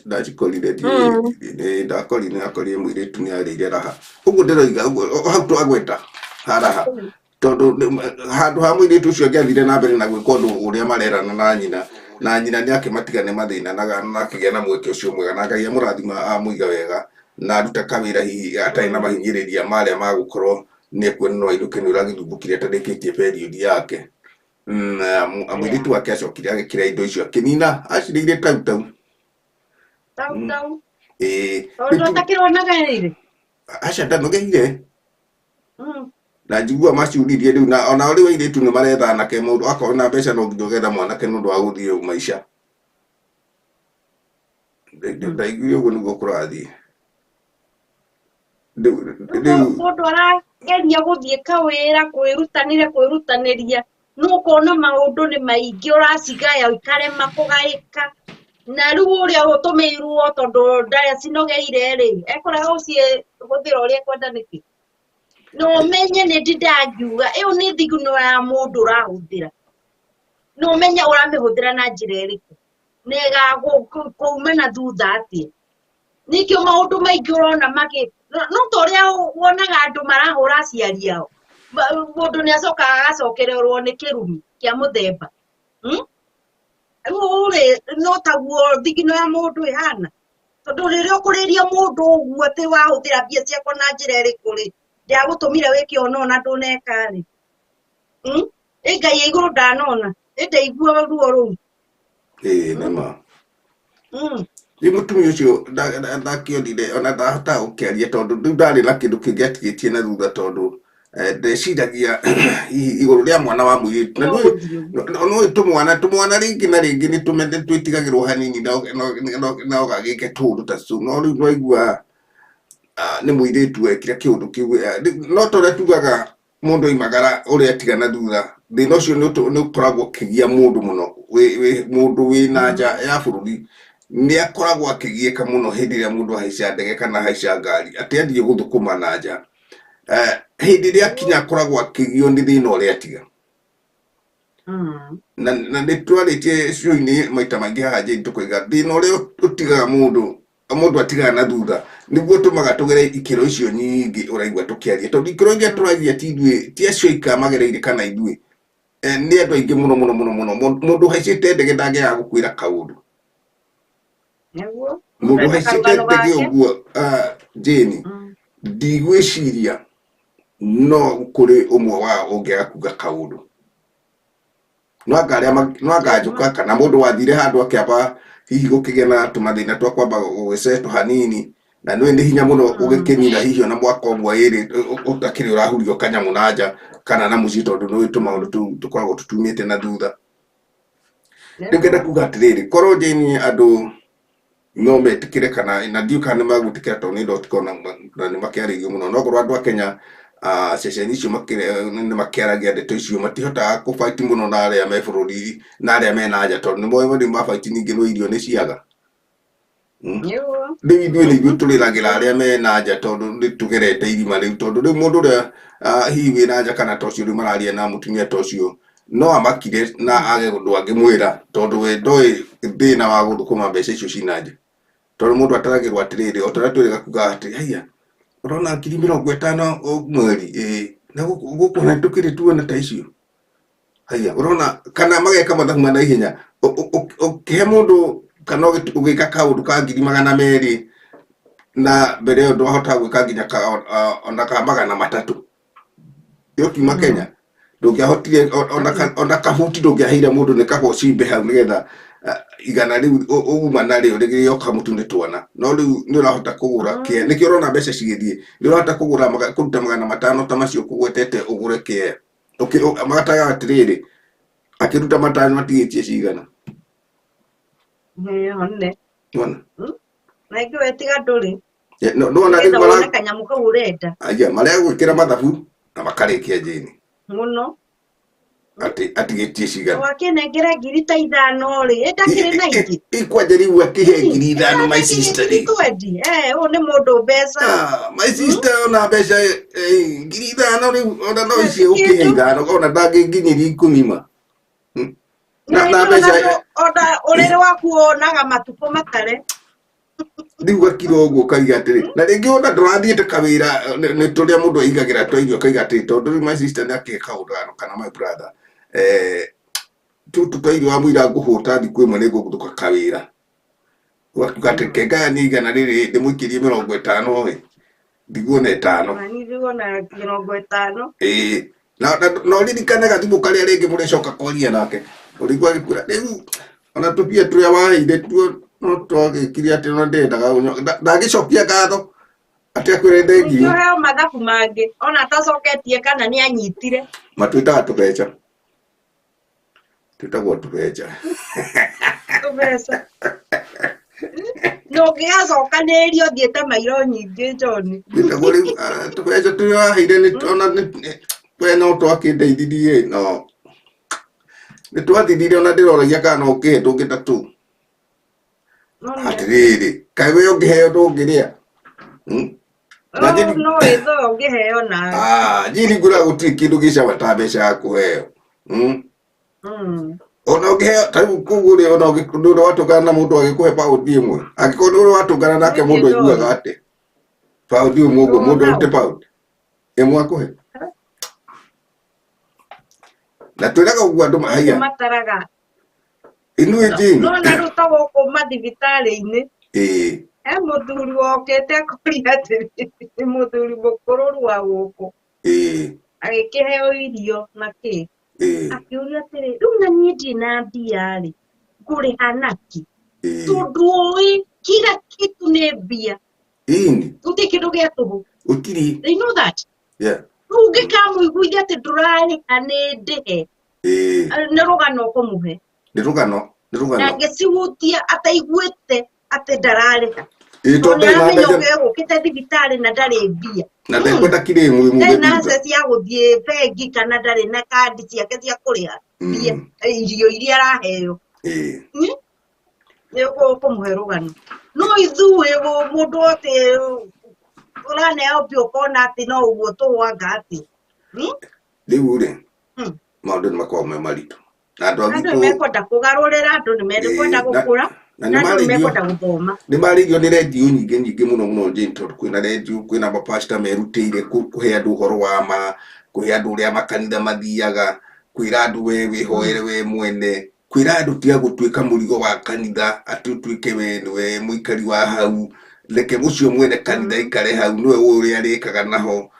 ndacikorire ndakorire akorire må irä tu nä arä ire raha å guo ndä roiga hau twagweta haraha tondå handå ha må irä tu å cio angä athire na mbere na gwä ka å ndå å rä a marerana na nyina nä akä matigane mathä na akä gä a na mweke å cio mwega na ngai amå rathima amå iga wega na aruta kawä ra hihi atarä na mahinyä rä ria marä a magå korwo nä ekuona no ainå kä nä å ragä thumbå kire atarä kä tie periodi yake må irä tu wake acokire agä kä ra indo icio akä nina acirä ire tautau aca ndanogeire na njigua maciuririe rä u na ona rä wa irä tu nä maretha anake må ndå akorwo na mbeca no nginya å getha mwanake nä å ndå wa gå thiä maica ndaiguire å guo nä guo kå rathiä må ndå arageria gå thiä kawä ra kwä rutanä ria no kona maå ndå nä maingä å racigaya å ikare makå gaä ka na rĩu ũrĩa ũtũmĩirwo tondũ ndarĩa cinogeire rĩ ekũrega ũcihũthĩra ũrĩa ekwenda nĩkĩ no ũmenye nĩ ndidangiuga ĩyo nĩ thigino ya mũndũ ũrahũthĩra no ũmenye ũramĩhũthĩra na njĩra ĩrĩkũ na ĩgakuma na thutha atĩa nĩkĩo maũndũ maingĩ ũrona no ta ũrĩa wonaga andũ marahũra aciari ao mũndũ nĩ acokaga agacokererwo nĩ kĩrumi kĩa mũthemba no taguo thigino ya mũndũ ĩhana tondũ rĩrĩa ũkũrĩria mũndũ ũguo atĩ wahũthĩra mbia ciakwa na njĩra ĩrĩkũ rĩ ndagũtũmire wĩke ũno na ndũneka rĩ Ngai ya igũrũ ndanona ndaigua ruo rũu nĩma nĩ mũtumia ũcio ndakĩonire ona ndahota gũkĩaria tondũ rĩu ndarĩ na kĩndũ kĩngĩ atigĩtie na thutha tondũ ndeciragia igũrũ rĩa mwana wa mũirĩtu na nĩ tũmwana rĩngĩ na rĩngĩ nĩ twĩtigagĩrwo hanini na ũgagĩke tũndũ ta tũu no rĩu nwaigua nĩ mũirĩtu wekire kĩũndũ kĩu no tondũ tugaga mũndũ oimagara ũrĩa atiga na thutha thĩna ũcio nĩ ũkoragwo ũkĩgia mũndũ mũno mũndũ wĩ na nja ya bũrũri nĩ akoragwo akĩgiĩka mũno hĩndĩ ĩrĩa mũndũ ahaica ndege kana ahaica ngari atĩ athiĩ gũthũkũma na nja hĩndĩ ĩrĩa akinya akoragwo akĩgio nĩ thĩna ũrĩa atiga na nĩ twarĩtie ciũinĩ maita maingĩ haha njĩri tũkoiga thĩna ũrĩa ũtigaga mũndũ atigaga na thutha nĩguo ũtũmaga tũgere ikĩro icio nyingĩ ũraigua tũkĩaria tondũ ikĩro iria tũragia ti acio ikaamagereire kana ithuĩ nĩ andũ aingĩ mũno mũno mũno mũno mũndũ haicĩte ndege ndangĩaga gũkwĩra kaũndũ mũndũ haicĩte ndege ũguo Jane ndigwĩciria no kũrĩ ũmwe wao ũngĩaga kuga kaũndũ no angajũka kana mũndũ wathire handũ akĩamba hihi gũkĩgĩa na tũmathĩna twa kwamba gũgĩcetwo hanini na nĩ hinya mũno ũgĩkĩnina hihi ona mwaka ũmwe ĩrĩ ũtakĩrĩ ũrahurio kanyamũ na nja kana na mũciĩ tondũ nĩ tũmaũndũ tũu tũkoragwo tũtumĩte na thutha ndĩngĩenda kuga atĩrĩrĩ korwo Jane andũ no metĩkĩre kana na ndiũka nĩ magũtĩkĩra tondũ nĩ ndotiko na nĩ makĩarĩirio mũno no korwo andũ a Kenya ceceni icio nĩ makĩaragia ndeto icio matihotaga kũbaiti mũno na arĩa me bũrũri na arĩa me na nja tondũ nĩ moĩ nĩ mabaiti ningĩ no irio nĩ ciaga rĩu ithuĩ nĩguo tũrĩragĩra arĩa me na nja tondũ nĩ tũgerete irima rĩu tondũ rĩu mũndũ ũrĩa hihi wĩ na nja kana ta ũcio rĩu mararia na mũtumia ta ũcio no amakire na age ũndũ angĩmwĩra tondũ we ndoĩ thĩna wa gũthũkũma mbeca icio cina nja tondũ mũndũ ataragĩrwo atĩrĩrĩ o tarĩa twĩrĩga kuga atĩ haiya ũrona 50,000 mweri na gũkũ na tũkĩrĩ tuona ta icio haiya ũrona kana mageka mathabu na ihenya ũkĩhe mũndũ kana ũgĩka kaũndũ ka 200,000 na mbere ĩyo ndwahota gwĩka nginya ona ka 300 yokiuma Kenya ndũngĩahotire ona kabuti ndũngĩaheire mũndũ nĩ kagocimbe hau nĩgetha igana rĩu ũguma narĩo rĩgĩoka mũtu nĩ twana no rĩu nĩ ũrahota kũgũra kĩe nĩkĩo ũrona mbeca cigĩthiĩ nĩ ũrahota kũgũra kũruta 500 ta macio kũgwetete ũgũre kĩe magataga atĩrĩrĩ akĩruta 5 matigĩtie cigana na ingĩ wetiga ndũrĩ nona rĩu wona kanyamũ kau ũrenda marĩa gwĩkĩra mathabu na makarĩkia Jane mũno atigĩtie cigana wakĩnengera 5,000 rĩ ndakĩrĩ na ingĩ ikwaje rĩu akĩhe 5,000 my sister ũyũ nĩ mũndũ mbeca my sister ona mbeca 5,000 rĩu ona no icio ũkĩhe 5 ona ndangĩnginyĩria 10 ma na mbeca ona ũrĩrĩ waku wonaga matukũ matare rĩu gakiro ũguo kaiga atĩrĩ na rĩngĩ ona ndũrathiĩte kawĩra nĩ tũrĩa mũndũ aigagĩra twa irio kaiga atĩrĩ tondũ rĩu my sister nĩ akĩka ũndũ kana my brother tũtũ twa irio wa mũira ngũhũta thikũ ĩmwe nĩ ngũgũtũka kawĩra ũgatuga atĩ kengaya nĩ igana rĩrĩ ndĩmũikĩrie 50 ndigũona 5 ndigũona 50 na ũririkane gathimũ karĩa rĩngĩ mũrĩcoka kwaria nake ũrigua gĩkwĩra rĩu ona tũbia tũrĩa waheire tuo no twagĩkire atĩ no ndendaga ndagĩcokia ngatho atĩ akwĩre thengio heo mathabu mangĩ ona atacoketie kana nĩ anyitire matwĩtaga tũbeca twĩtagwo tũbeca no ũngĩgacokanĩrio thiĩte mairo nyingĩ John twĩtagwo rĩu tũbeca tũrĩa waheire ona we no twakĩndeithirie no nĩ twathithire ona ndĩroragia kana no ũkĩhe tũngĩ ta tũu Atiriri kai we ungiheo ndungiria na jini no itho ngiheo na jini ngura gutiri kindu gicama ta mbeca ya kuheo ona ungiheo tariu kuguri ona ndu watungana na mundu agikuhe paundi imwe angĩkorwo ndu watungana nake mundu aiguaga ate paundi imwe ũguo mundu arute paundi imwe akuhe na twiraga ũguo andu mahaiya mataraga inue jini no na ruta gũkũ mathibitarĩ-inĩ he mũthuri wokĩte akũria atĩ nĩ mũthuri mũkũrũ wa gũkũ agĩkĩheo irio na kĩ akĩũria atĩrĩ rĩu na niĩ ndĩna mbia-rĩ ngũrĩha nakĩ tondũ ũĩ kila kitu nĩ mbia gũtirĩ kĩndũ gĩa tũhũ they know that rĩu ũngĩkamũiguithia atĩ ndũrarĩha nĩ ndĩhe nĩ rũgano ũkũmũhe nĩ rũgano na ngĩcihutia ataiguĩte atĩ ndararĩha nĩaramenya ũgĩũkĩte thibitarĩ na ndarĩ mbia na ndekwenda kire imwe ndarĩ na access ya gũthiĩ bengi kana ndarĩ na kandi ciake cia kũrĩha mbia irio iria araheo nĩ ũkũmũhe rũgano no ithuĩ mũndũ atĩ ũraneo mbia ũkona atĩ no ũguo tũhwanga atĩ rĩu-rĩ maũndũ nĩ makoragwo me maritũ na andũ nĩ mekwenda kũgarũrĩra andũ nĩ mekwenda gũkũra na andũ nĩ mekwenda gũthoma nĩ marĩgio nĩ redio nyingĩ mũno Jane tondũ kwĩna redio kwĩna mapasta merutĩire kũhe andũ ũhoro wa kũhe andũ ũrĩa makanitha mathiaga kwĩra andũ we wĩhoere we mwene kwĩra andũ tiga gũtuĩka mũrigo wa kanitha atĩ ũtuĩke we nĩwe mũikari wa hau reke mũcio mwene kanitha ikare hau nĩwe ũrĩa arĩkaga naho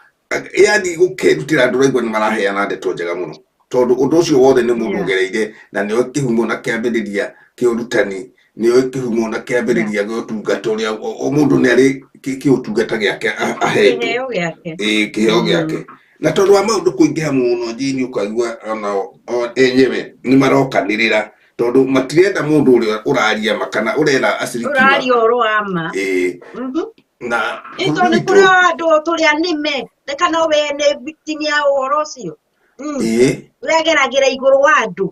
yani gũkĩrutĩra andũ raigua nĩ maraheana ndeto njega mũno tondũ ũndũ ũcio wothe nĩ mũndũ ũgereire na nĩo kĩhumo na kĩambĩrĩria kĩa ũrutani nĩo kĩhumo na kĩambĩrĩria gĩa ũtungata ũrĩa o mũndũ nĩ arĩ kĩũtungata gĩake ahetwo kĩheo gĩake na tondũ wa maũndũ kũingĩha mũno Jane ũkaigua ona enyewe nĩ marokanĩrĩra tondũ matirenda mũndũ ũrĩa ũraria kana ũrera aciriki ũraria ũhoro wa ma na tondũ nĩ kũrĩ andũ tũrĩa nĩme reka no we nĩ victim ya ũhoro ũcio wegeragĩra igũrũ wa andũ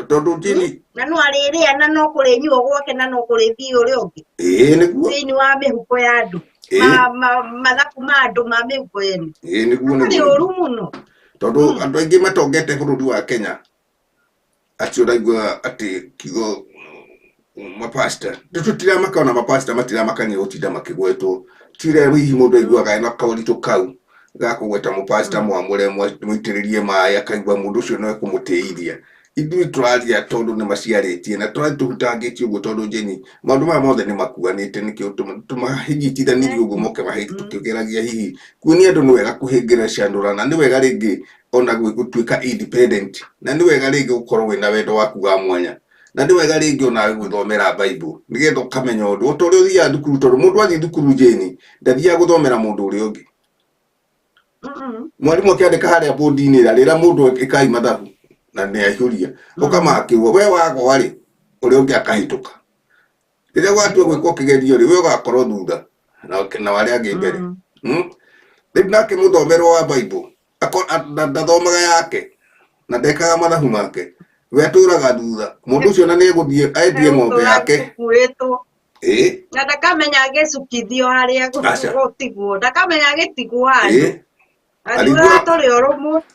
tondũ Jane na no arĩrĩa na no kũrĩnyua gwake na no kũrĩthiĩ ũrĩa ũngĩ nĩguo thĩinĩ wa mĩhuko ya andũ mathaku ma andũ ma mĩhuko yenu nĩ ũru mũno tondũ andũ aingĩ matongete bũrũri wa Kenya atĩ ũraigua atĩ kiugo mapasta tũtiramaka ona mapasta matiramakania gũtinda makĩgwetwo tire hihi mũndũ aiguaga ena kaũritũ kau gakũgweta mũpasta mwamũre mũitĩrĩrie maĩ akaigua mũndũ ũcio no ekũmũtĩithia ithuĩ tũraria tondũ nĩ maciarĩtie na tũrathiĩ tũhutangĩtie ũguo tondũ Jane maũndũ maya mothe nĩ makuanĩte nĩkĩo tũmahĩnyitithanirie ũguo moke tũkĩgeragia hihi kuonia andũ nĩ wega kũhĩngĩra ciandũra na nĩ wega rĩngĩ ona gũtuĩka independent na nĩ wega rĩngĩ gũkorwo wĩna wendo waku wa mwanya na nĩ wega rĩngĩ ona gwĩthomera Bible nĩgetha ũkamenya ũndũ o ta ũrĩa ũthiaga thukuru tondũ mũndũ athiĩ thukuru Jane ndathiaga gũthomera mũndũ ũrĩa ũngĩ mwarimũ akĩandĩka harĩa bũndi-inĩ rĩrĩa mũndũ ĩkai mathabu na nĩ aihũria ũkamakĩrwo we wagwa rĩ ũrĩa ũngĩ akahĩtũka rĩrĩa gwatua gwĩka kĩgerio rĩ we ũgakorwo thutha na warĩa angĩ mbere rĩu nake mũthomero wa Bible ndathomaga yake na ndekaga mathabu make we atũraga thutha mũndũ ũcio na nĩ egũthiĩ endie ng'ombe yake na ndakamenya agĩcukithio harĩa gũtigwo ndakamenya agĩtigwo handũ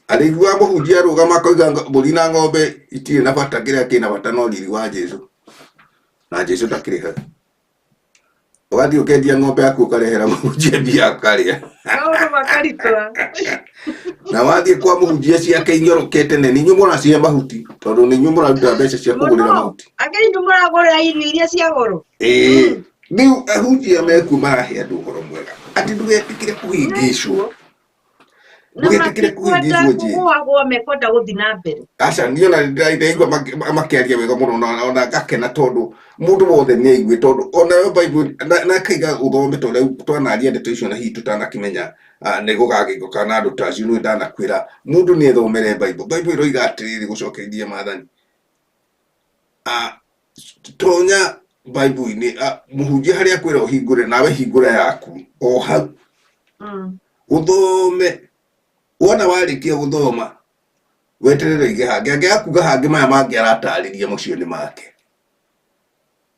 arĩiguaga mũhunjia arũgama akoiga mbũri na ng'ombe itirĩ na bata kĩrĩa kĩna bata no riri wa Jesũ na Jesũ ndakĩrĩ ha ũgathiĩ ũkendia ng'ombe yaku ũkarehera mũhunjia mbia akarĩa na wathiĩ kwa mũhunjia ciake inyorokete nĩ inyuĩ cia mahuti tondũ nĩ inyuĩ mũraruta mbeca cia kũgũrĩra mahuti mũragũrĩra irio iria cia goro rĩu ahunjia meku marahe andũ ũhoro mwega atĩ ndũgetĩkĩre kũhĩngĩcwo kũhagwo mekwenda gũthiĩ na mbere aca niĩ ona ndĩraigua makĩaria wega mũno ona ngakena tondũ mũndũ wothe nĩ aigue tondũ ona Bible na akaiga ũthome ta ũrĩa twanaria ndeto icio na hihi tũtanakĩmenya nĩ gũgagĩũka na andũ ta acio nĩ ndanakwĩra mũndũ nĩ ethomere Bible ĩroiga atĩrĩrĩ gũcokereria maathani tonya Bible-inĩ mũhunjia harĩa akwĩra ũhingũre nawe hingũra yaku o hau ũthome wona warĩkia gũthoma weterere ige hangĩ angĩakuga hangĩ maya mangĩ aratarĩria mũciĩ-inĩ make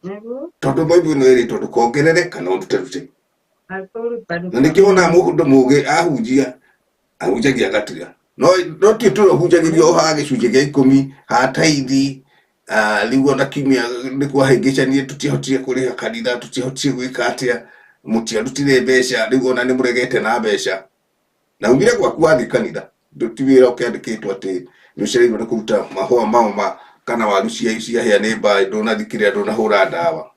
Nĩguo, tondu Bible no ĩrĩtwo ndũkongerere kana ũrute. akũruta Na nĩkĩo ona mũndũ mũgĩ ahunjagia gatiga no ti tũhunjagĩrio o haha gĩcunjĩ gĩa 10 ha taithi rĩu ona kiumia nĩ kwahĩngĩcanie tũtiahotire kũrĩha kanitha tũtiahotire gwĩka atĩa mũtiarutire mbeca rĩu ona nĩ mũregete na mbeca na umire gwaku wathiĩ kanitha ti wĩra ũkĩandĩkĩtwo atĩ nĩ ũcereirwo nĩ kũruta mahũa mau kana waru ciahĩa nĩ mbaa ndũnathikĩrĩra ndũnahũra ndawa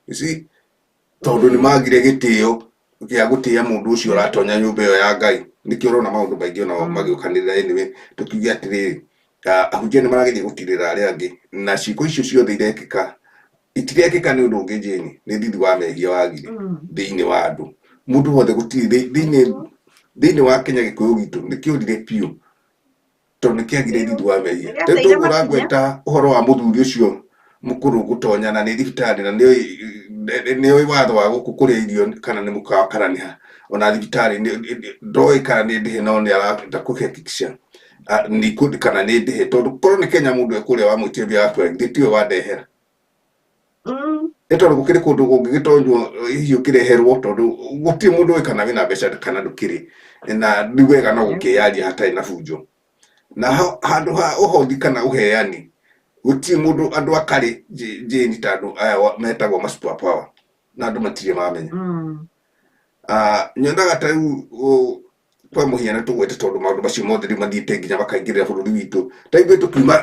tondũ nĩ magire gĩtĩo gĩa gũtĩa mũndũ ũcio ũratonya nyũmba ĩyo ya Ngai. Nĩkĩo ũrona maũndũ maingĩ ona magĩũkanĩrĩra anyway tũkiuge atĩrĩrĩ ahunjia nĩ marageria gũtirĩra arĩa angĩ na ciĩko icio ciothe itirekĩka nĩ ũndũ ũngĩ Jane nĩ thithi wa mehia wagire thĩinĩ wa andũ mũndũ wothe gũtirĩ thĩinĩ wa Kenya Gĩkũyũ gitũ nĩkĩũrire piũ tondũ nĩkĩagire thithi wa mehia rĩu tũragweta ũhoro wa mũthuri ũcio mũkũrũ gũtonya na nĩ thibitarĩ na nĩoĩ watho wa gũkũ kũrĩa irio kana nĩ mũkawa kana nĩ ona thibitarĩ ndoĩ kana nĩ ndĩhe no nĩ arenda kũhakikisha kana nĩ ndĩhe tondũ korwo nĩ Kenya mũndũ ekũrĩa wa mwĩtia mbia yaku tiwe wandehera nĩ tondũ gũkĩrĩ kũndũ gũngĩgĩtonywo hihi ũkĩreherwo tondũ gũtirĩ mũndũ ũĩ kana wĩna mbeca kana ndũkĩrĩ na nĩ wega no gũkĩyaria hatarĩ na bunjo na handũ ha ũhothi kana ũheani gũtirĩ mũndũ andũ akarĩ Jane ta andũ aya metagwo ma super power na andũ matirĩ mamenya nyonaga ta rĩu kwa mũhiano tũgwete tondũ maũndũ macio mothe rĩu mathiĩte nginya makaingĩrĩra bũrũri witũ ta ithuĩ tũkiuma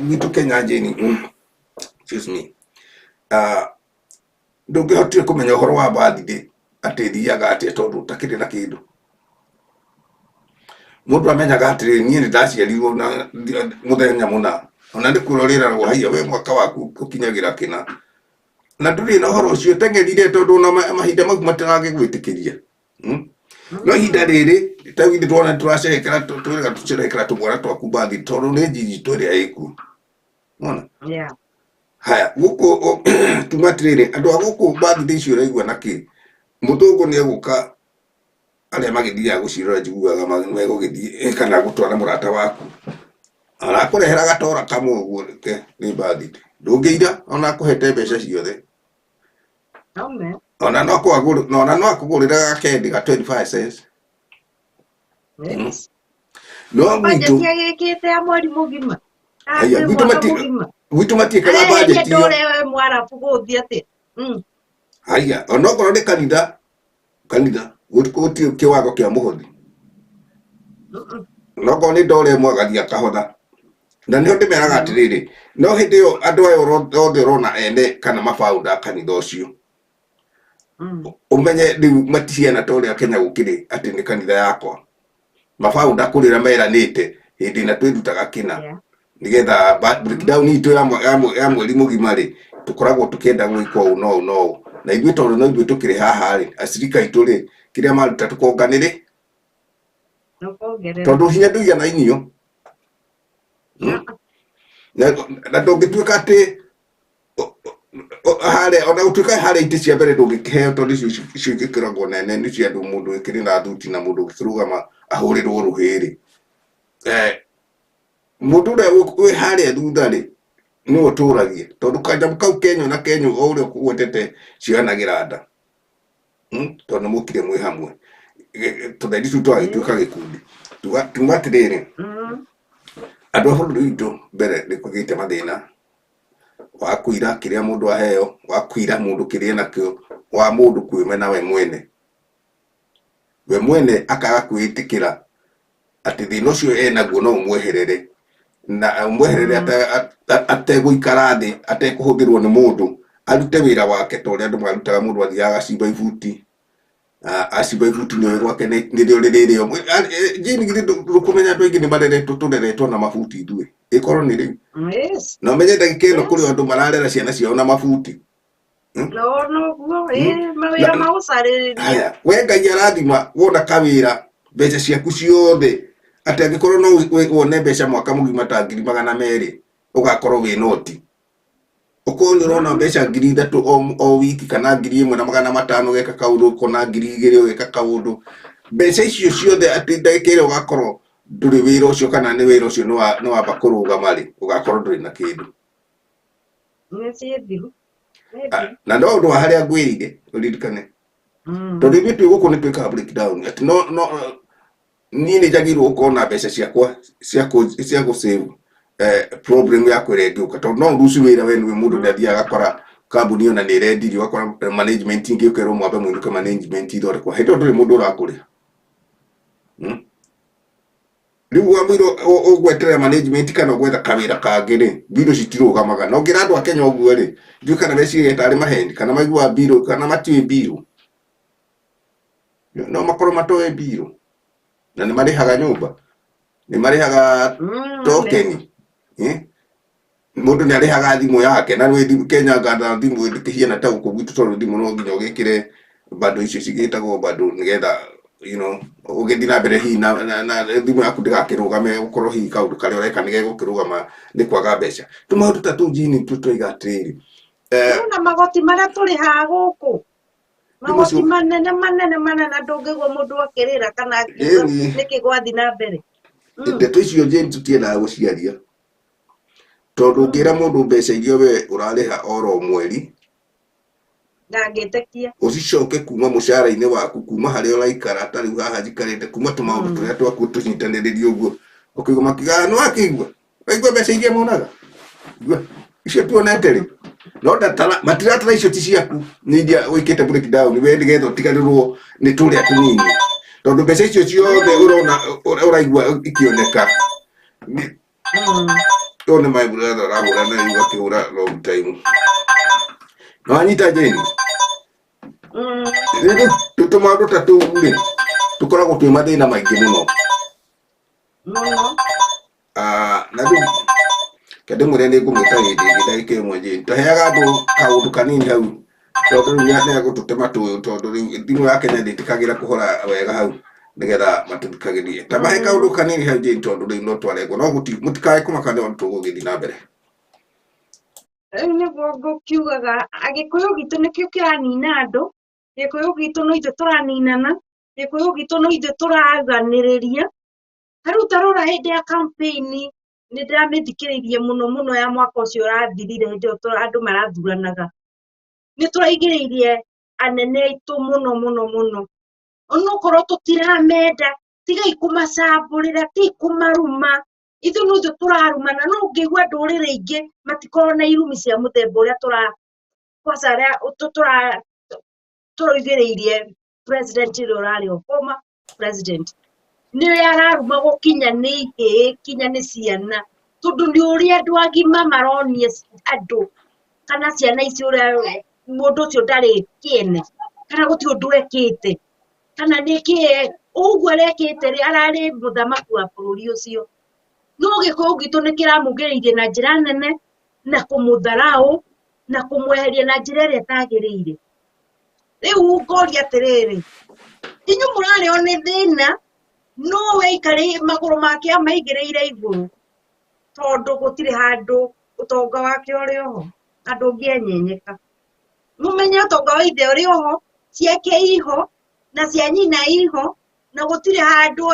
gwitũ Kenya Jane excuse me ndũngĩhotire kũmenya ũhoro wa birthday atĩ thiaga atĩa tondũ ũtakĩrĩ na kĩndũ mũndũ amenyaga atĩrĩrĩ niĩ nĩ ndaciarirwo na mũthenya mũna ona nĩ kũrorĩra haiya we mwaka waku ũkinyagĩra kĩna na ndũrĩ na ũhoro ũcio teng'erire tondũ na mahinda mau mataragĩgwĩtĩkĩria no ihinda rĩrĩ ta githĩ tuona tũracerekera tũmwana twaku birthday tondũ nĩ njiji tũrĩa ĩkuo mona haya gũkũ tuma atĩrĩrĩ andũ a gũkũ birthday icio ũraigua nakĩ mũthũngũ nĩ egũka arĩa magĩthiaga gũcirora njiguaga megũgĩthiĩ kana gũtwara mũrata waku arakũrehera gatora kamwe ũguo nĩ birthday ndũngĩira ona akũhete mbeca ciothe ona no akũgũrĩra gakendi ga 25 cents no gwitũ gwitũ matiĩkaga budget iyo haya onokorwo nĩ kanitha gũtirĩ kĩwago kĩa mũhothi onokorwo nĩ ndore ĩmwe agathiĩ akahotha na nĩho ndĩmeraga atĩrĩrĩ no hĩndĩ ĩyo andũ aya othe ũrona ene kana mabaunda kanitha ũcio ũmenye rĩu matihiana ta ũrĩa Kenya gũkĩrĩ atĩ nĩ kanitha yakwa mabaunda kũrĩra meranĩte hĩndĩ ĩna twĩrutaga kĩna nĩgetha breakdown itũ ya mweri mũgima rĩ tũkoragwo tũkĩenda gwĩka ũũ no ũũ na ithuĩ tondũ no ithuĩ tũkĩrĩ haha rĩ acirika itũ rĩ kĩrĩa maruta tũkonganĩrĩ tondũ hinya ndũiganainio na ndũngĩtuĩka atĩ harĩa ona gũtuĩka harĩa itĩ cia mbere ndũngĩkĩheo tondũ icio ingĩkĩragwo nene nĩ cia andũ mũndũ wĩkĩrĩ na thuti na mũndũ ũgĩkĩrũgama ahũrĩrwo rũhĩrĩ mũndũ ũrĩa wĩ harĩa thutha rĩ nĩwe ũtũragie tondũ kanjamu kau Kenya na Kenya o ũrĩa ũgwetete cioyanagĩra nda tondũ mũkire mwĩ hamwe tũtheri tũu twagĩtuĩka gĩkundi tuma atĩrĩrĩ andũ a bũrũri witũ mbere nĩ kũgĩte mathĩna wa kũira kĩrĩa mũndũ aheo wa kũira mũndũ kĩrĩa nakĩo wa mũndũ kwĩmena we mwene akaga kwĩtĩkĩra atĩ thĩna ũcio enaguo no ũmweherere na ũmweherere ategũikara thĩ atekũhũthĩrwo nĩ mũndũ arute wĩra wake ta ũrĩa andũ marutaga mũndũ athiaga acimba ibuti acimba ibuti nĩ gwake nĩrĩo rĩrĩrĩo Jane githĩ ndũkũmenya andũ aingĩ nĩ mareretwo tũreretwo na mabuti ithuĩ ĩkorwo nĩ rĩu na ũmenye ndagĩka ĩno kũrĩ andũ mararera ciana ciao na mabuti we Ngai arathima wona kawĩra mbeca ciaku ciothe atĩ angĩkorwo no wone mbeca mwaka mũgima ta 200,000 ũgakorwo wĩ noti ũkorwo nĩ ũrona mbeca 3,000 o wiki kana 1,500 geka kaũndũ ũkona 2,000 ũgeka kaũndũ mbeca icio ciothe atĩ ndagĩka ĩrĩa ũgakorwo ndũrĩ wĩra ũcio kana nĩ wĩra ũcio nĩ wamba kũrũgama rĩ ũgakorwo ndũrĩ na kĩndũ na ndo ndo haria gwirire uririkane tondu ithuĩ twĩ gũkũ nĩ twĩkaga breakdown ati no niĩ nĩ njagĩrĩirwo gũkorwo na mbeca ciakwa cia gũsave problem yakwa ĩrĩa ĩngĩũka tondũ no ũruci wĩra we nĩwe mũndũ nĩ athiaga agakora kambuni ona nĩ ĩrendirio ũgakora management ingĩ ũkerwo mwambe mũinũke management ithondekwo hĩndĩ ĩyo ndũrĩ mũndũ ũrakũrĩha rĩu wamwĩrwo ũgweterera management kana ũgwetha kawĩra kangĩ-rĩ mbirũ citirũgamaga na ũngĩra andũ a Kenya ũguo-rĩ ndiũĩ kana meciria tarĩ mahendi kana maiguaga mbirũ kana matiũĩ mbirũ no makorwo matoĩ mbirũ na nĩ marĩhaga nyũmba nĩ marĩhaga tokeni mũndũ nĩ arĩhaga thimũ yake na Kenya nganda thimũ ĩkĩhiana ta gũkũ gwitũ tondũ thimũ no nginya ũgĩkĩre bando icio cigĩtagwo bando nĩgetha ũgĩthiĩ na mbere hihi na thimũ yaku ndĩgakĩrũgame gũkorwo hihi kaũndũ karĩa ũreka nĩgegũkĩrũgama nĩ kwaga mbeca tũmaũndũ ta tũu njini tũtoiga atĩrĩrĩ na magoti marĩa tũrĩhaga gũkũ magoti manene ndũngĩigua mũndũ akĩrĩra kana nĩkĩ gwathi na mbere ndeto icio njeni tũtiendaga gũciaria tondũ ũngĩra mũndũ mbeca iria we ũrarĩha oro mweri ngangĩtekia ũcicoke kuma mũcara-inĩ waku kuma harĩa ũraikara ta rĩu haha njikarĩte kuma tũmaũndũ tũrĩa twaku tũnyitanĩrĩrie ũguo ũkĩigua makiugaga nĩ wakĩigua waigua mbeca iria monaga icio tuonete rĩ no matiratara icio ti ciaku nĩ iria wĩkĩte breakdown we nĩgetha ũtiganĩrwo nĩ tũrĩa tũnini tondũ mbeca icio ciothe ũraigua ikĩoneka ũyũ nĩ my brother ũrahũra na rĩu akĩhũra long time no anyita Jane tũmaũndũ ta tũu-rĩ tũkoragwo twĩ mathĩna maingĩ mũno na rĩu ndĩmwĩre nĩ ngũmwĩta hĩndĩ ndagĩka ĩmwe Jane tũheaga andũ kaũndũ kanini hau tondũ rĩu nĩ egũtũtema tũyũ tondũ rĩu thimũ ya Kenya ndĩtĩkagĩra kũhora wega hau nĩgetha matũthikagĩrie tamahe kaũndũ kanini hau Jane tondũ rĩu no twarengwo no mũtikae kũmaka nĩ tũgũgĩthiĩ na mbere rĩu nĩguo ngũkiugaga Gĩkũyũ gitũ nĩkĩo kĩranina andũ Gĩkũyũ gitũ no ithuĩ tũraninana Gĩkũyũ gitũ no ithuĩ tũraganĩrĩria rĩu tarora hĩndĩ ya campaign nĩ ndĩramĩthikĩrĩirie mũno ya mwaka ũcio ũrathirire hĩndĩ ĩyo andũ marathuranaga nĩ tũraigĩrĩirie anene aitũ mũno onokorwo tũtiramenda tigai kũmacambũrĩra ti kũmaruma ithuĩ no ithuĩ tũrarumana no ũngĩigua ndũrĩrĩ ingĩ matikorwo na irumi cia mũthemba ũrĩa tũroigĩrĩirie president ũrĩa ũrarĩ o former president nĩwe araruma gũkinya nĩ ihĩĩ kinya nĩ ciana tondũ nĩ ũrĩa andũ agima maronia andũ kana ciana ici ũrĩa mũndũ ũcio ndarĩ kĩene kana gũtirĩ ũndũ ekĩte kana nĩkĩ ũguo arekĩte ararĩ mũthamaki wa bũrũri ũcio no Gĩkũyũ gitũ nĩ kĩramũgĩrĩirie na njĩra nene na kũmũtharaũ na kũmweheria na njĩra ĩrĩa ĩtagĩrĩire rĩu ngoria atĩrĩrĩ inyuĩ mũrarĩo nĩ thĩna no we magũrũ make amaigĩrĩire igũrũ tondũ gũtirĩ handũ ũtonga wake ũrĩ oho andũ ũngĩenyenyeka mũmenye ũtonga wa ithe ũrĩ oho ciake iho na cia nyina iho na gũtirĩ handũ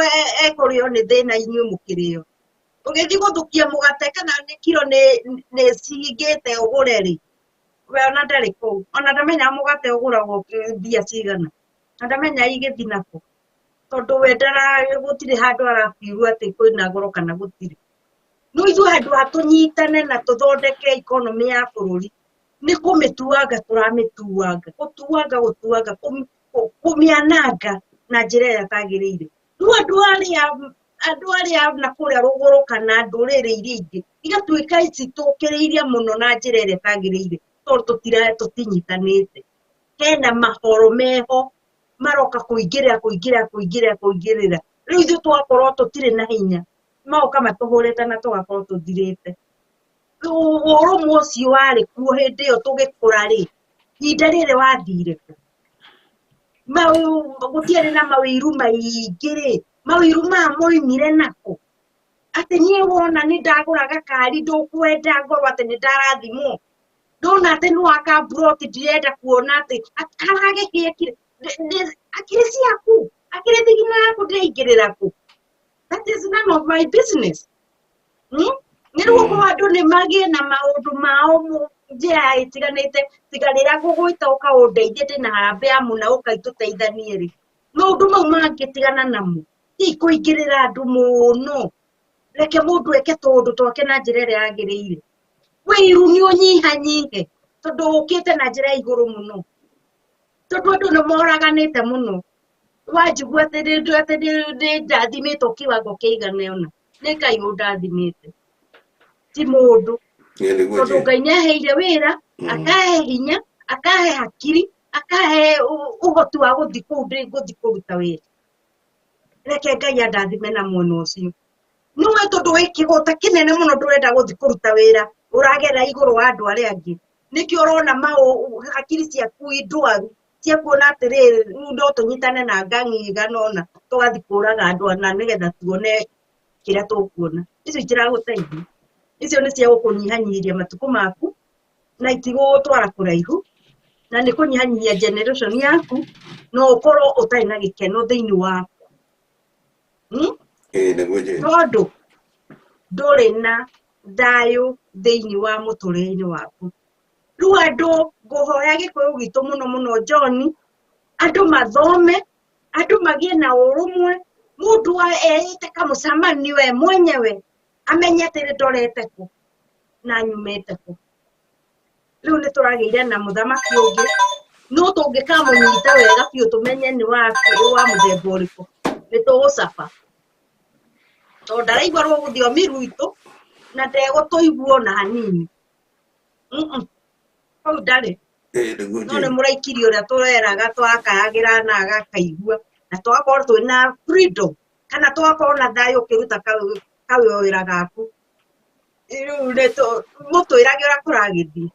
ekũrĩo nĩ thĩna inyuĩ mũkĩrĩo ũgĩthiĩ gũthũkia mũgate kana nĩ kiro nĩ cingĩte ũgũre-rĩ we ona ndarĩ kũu ona ndamenya mũgate ũgũragwo mbia cigana na ndamenya igĩthi nakũ tondũ we gũtirĩ handũ arakiuga atĩ kwĩna goro kana gũtirĩ no ithuĩ handũ hatũnyitane na tũthondeke economy ya bũrũri nĩ kũmĩtuanga tũramĩtuanga gũtuanga kũmĩananga na njĩra ĩrĩa yagĩrĩire rĩu andũ arĩa na kũrĩa rũgũrũ kana ndũrĩrĩ iria ingĩ igatuĩka ici tũkĩrĩirie mũno na njĩra ĩrĩa yagĩrĩire tondũ tũtinyitanĩte hena mahoro meho maroka kũingĩrĩra rĩu ithuĩ twakorwo tũtirĩ na hinya magoka matũhũrĩte na tũgakorwo tũthirĩte ũrũmwe ũcio warĩ kuo hĩndĩ ĩyo tũgĩkũra-rĩ ihinda rĩrĩ wathire gũtiarĩ na mawĩru maingĩ-rĩ mawĩru maya moimire nakũ atĩ niĩ wona nĩ ndagũra gakari ndũkwenda ngorwo atĩ nĩ ndarathimwo ndona atĩ nĩ waka mburoti ndirenda kuona atĩ haragĩkĩkire akĩrĩ ciaku akĩrĩ thigino yaku ndĩraingĩrĩra kũ that is none of my business nĩ rĩu andũ nĩ magĩe na maũndũ mao njĩra itiganĩte tiga rĩrĩa ngũgwĩta ũkaũndeithie ndĩ na harambĩ ya mũna ũkaitũteithanie rĩ maũndũ mau mangĩtigana namo ti kũingĩrĩra andũ mũno reke mũndũ eke tũũndũ twake na njĩra ĩrĩa yagĩrĩire wĩiru nĩ ũnyihanyihe tondũ ũkĩte na njĩra ya igũrũ mũno tondũ andũ nĩ moraganĩte mũno wanjigua atĩ ndathimĩtwo kĩwango kĩigana ũna nĩ Ngai ũndathimĩte ti mũndũ tondũ Ngai nĩaheire wĩra akahe hinya akahe hakiri akahe ũhoti wa gũthiĩ kũruta wĩra reke Ngai andathime na mwena ũcio nĩwe tondũ wĩ kĩgũta kĩnene mũno ndũrenda gũthiĩ kũruta wĩra ũragerera igũrũ wa andũ arĩa angĩ nĩkĩo ũrona hakiri ciaku ndwaru cia kuona atĩrĩrĩ no tũnyitane na ngang'i igana ũna tũgathiĩ kũraga andũ na nĩgetha tuone kĩrĩa tũkuona icio itiragũteithia icio nĩ cia gũkũnyihanyihiria matukũ maku na itigũgũtwara kũraihu na nĩ kũnyihanyihia generation yaku no ũkorwo ũtarĩ na gĩkeno thĩinĩ waku tondũ ndũrĩ na thayũ thĩinĩ wa mũtũrĩre-inĩ waku rĩu andũ ngũhoya gĩkũyũ gitũ mũno mũno John andũ mathome andũ magĩe na ũrũmwe mũndũ eĩte kamũcamanio we mwenyewe amenye atĩrĩ ndorete kũ na nyumĩte kũ rĩu nĩ tũragĩire na mũthamaki ũngĩ no tũngĩkamũnyita wega biũ tũmenye nĩ wa mũthemba ũrĩkũ nĩ tũgũcaba tondũ ndaraigua rũthiomi rwitũ na ndegũtũigua ona hanini hau ndarĩ no nĩ mũraikirie ũrĩa tũreraga twakayagĩra na agakaigua na twakorwo twĩna freedom kana twakorwo na thayũ ũkĩruta kawĩra gaku rĩu mũtwĩrage ũrĩa kũragĩthiĩ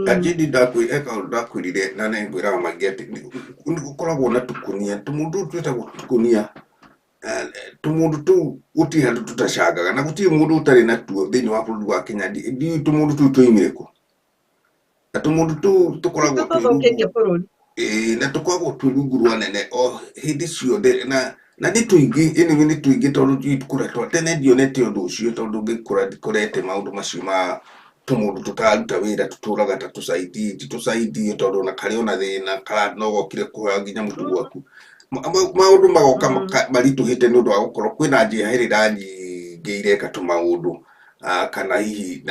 Ajidi ndakwĩrire na nĩ ngwĩraga maingĩ atĩ gũkoragwo na tũkunia tũmũndũ twĩtagwo tũkunia tũmũndũ tũu gũtirĩ handũ tũtacangaga na gũtirĩ mũndũ ũtarĩ natuo thĩinĩ wa bũrũri wa Kenya ndiũĩ tũmũndũ tũu twoimire kũ na tũmũndũ tũu tũkoragwo na tũkoragwo twĩ rungu rwa nene o hĩndĩ ciothe na nĩ tũingĩ anyway nĩ tũingĩ tondũ tũkũra tene ndionete ũndũ ũcio tondũ ngĩkũra ndikorete maũndũ macio ma tũmũndũ tũtaruta wĩra tũtũraga ta tũcaidie tondũ na karĩ ona thĩna no gokire kũhoya nginya mũtu gwaku maũndũ magoka maritũhĩte nĩ ũndũ wa gũkorwo kwĩna njĩhĩrĩra nyingĩ ireka tũmaũndũ kana hihi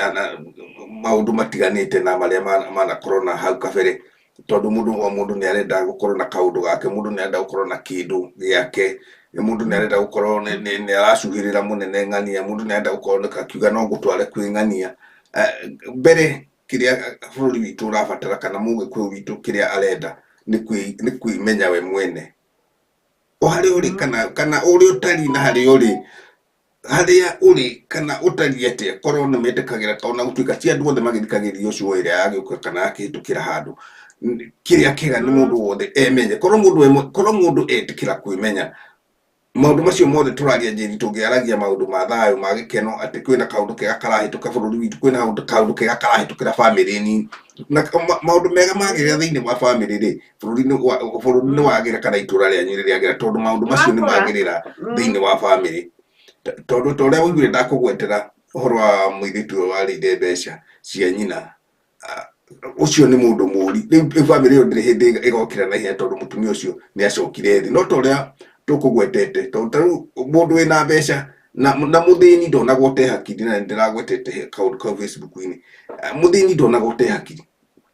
maũndũ matiganĩte na marĩa manakorwo na hau kabere tondũ mũndũ nĩ arenda gũkorwo na kaũndũ gake mũndũ nĩ arenda gũkorwo na kĩndũ gĩake mũndũ nĩ arenda gũkorwo nĩ aracuhĩrĩra mũnene ng'ania mũndũ nĩ arenda gũkorwo akiuga no gũtware kwĩ ng'ania mbere kĩrĩa bũrũri witũ ũrabatara kana mũgĩkũyũ witũ kĩrĩa arenda nĩ kwĩmenya we mwene o harĩa ũrĩ kana ũrĩa ũtari na harĩa ũrĩ kana ũtari atĩa korwo nĩ metĩkagĩra kana gũtuĩka ti andũ othe magĩthikagĩria ũcio ĩrĩa yagĩũka kana yakĩhĩtũkĩra handũ kĩrĩa kĩega nĩ mũndũ wothe emenye korwo mũndũ etĩkĩra kwĩmenya maũndũ macio mothe tũraria njĩri tũngĩaragia maũndũ ma thayũ ma gĩkeno atĩ kwĩna kaũndũ kega karahĩtũka bũrũri witũ kwĩna kaũndũ kega karahĩtũkĩra bamĩrĩ nini na maũndũ mega magĩrĩra thĩinĩ wa bamĩrĩ rĩ bũrũri nĩ wagĩra kana itũra rĩanyu rĩagĩra tondũ maũndũ macio nĩ magĩrĩra thĩinĩ wa bamĩrĩ tondũ ta ũrĩa woigire ndakũgwetera ũhoro wa mũirĩtu ũyũ warĩire mbeca cia nyina ũcio nĩ mũndũ mũũri rĩu bamĩrĩ ĩyo ndĩrĩ hĩndĩ ĩgokĩra na ihenya tondũ mũtumia ũcio nĩ acokire thĩ no ta ũrĩa tũkũgwetete tondũ rĩu mũndũ wĩna mbeca na mũthĩni ndonagwo te hakiri na ndĩragwetete kaũndũ kau Facebook-inĩ mũthĩni ndonagwo te hakiri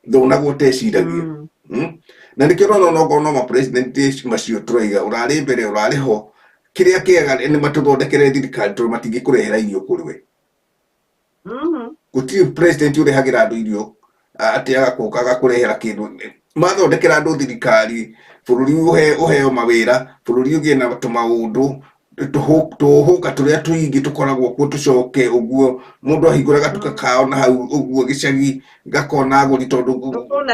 ndonagwo te ciragia na nĩkĩo ũrona onokorwo no ma-president macio tũraiga ũrarĩ mbere ũrarĩ ho kĩrĩa kĩega nĩ matũthondekere thirikari tondũ matingĩkũrehera irio kũrĩ we gũtirĩ president ũrehagĩra andũ irio atĩ agakoka agakũrehera kĩndũ mathondekera andũ thirikari bũrũri ũheo mawĩra bũrũri ũgĩe na tũmaũndũ tũhũka tũrĩa tũingĩ tũkoragwo kuo tũcoke ũguo mũndũ ahingũra gatuka kao na hau ũguo gĩcagi gakona agũri tondũ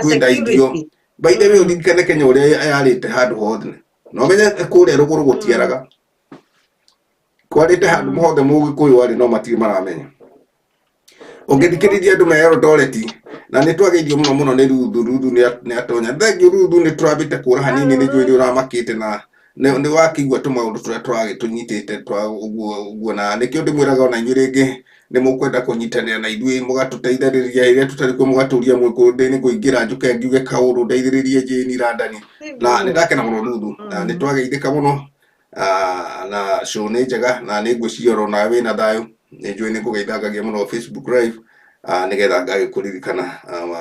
kwĩna irio by the way ũririkane Kenya ũrĩa yarĩte handũ hothe no menye kũrĩa rũgũrũ gũtiaraga kwarĩte handũ hothe mũgĩkũyũ arĩ no matirĩ maramenya ũngĩthikĩrĩria andũ me Eldoret na nĩ twagĩirio mũno nĩ Ruthu nĩ atonya thengio Ruthu nĩ tũrambĩte kũra hanini nĩ njũĩ ũramakĩte nĩ wakĩigua tũmaũndũ tũrĩa tũnyitĩte twa ũguo na nĩkĩo ndĩmwĩraga ona inyuĩ rĩngĩ nĩ mũkwenda kũnyitanĩra na ithuĩ mũgatũteithĩrĩria rĩrĩa tũtarĩ kuo mũgatũria nĩ kũingĩra njũke ngiuge kaũndũ ndeithĩrĩrie Jane Randani na nĩ ndakena mũno Lulu na nĩ twageithĩka mũno na show nĩ njega na nĩ ngwĩciria oro nawe wĩna thayũ nĩ njũĩ nĩ ngũgeithangagia mũno Facebook live nĩgetha ngagĩkũririkana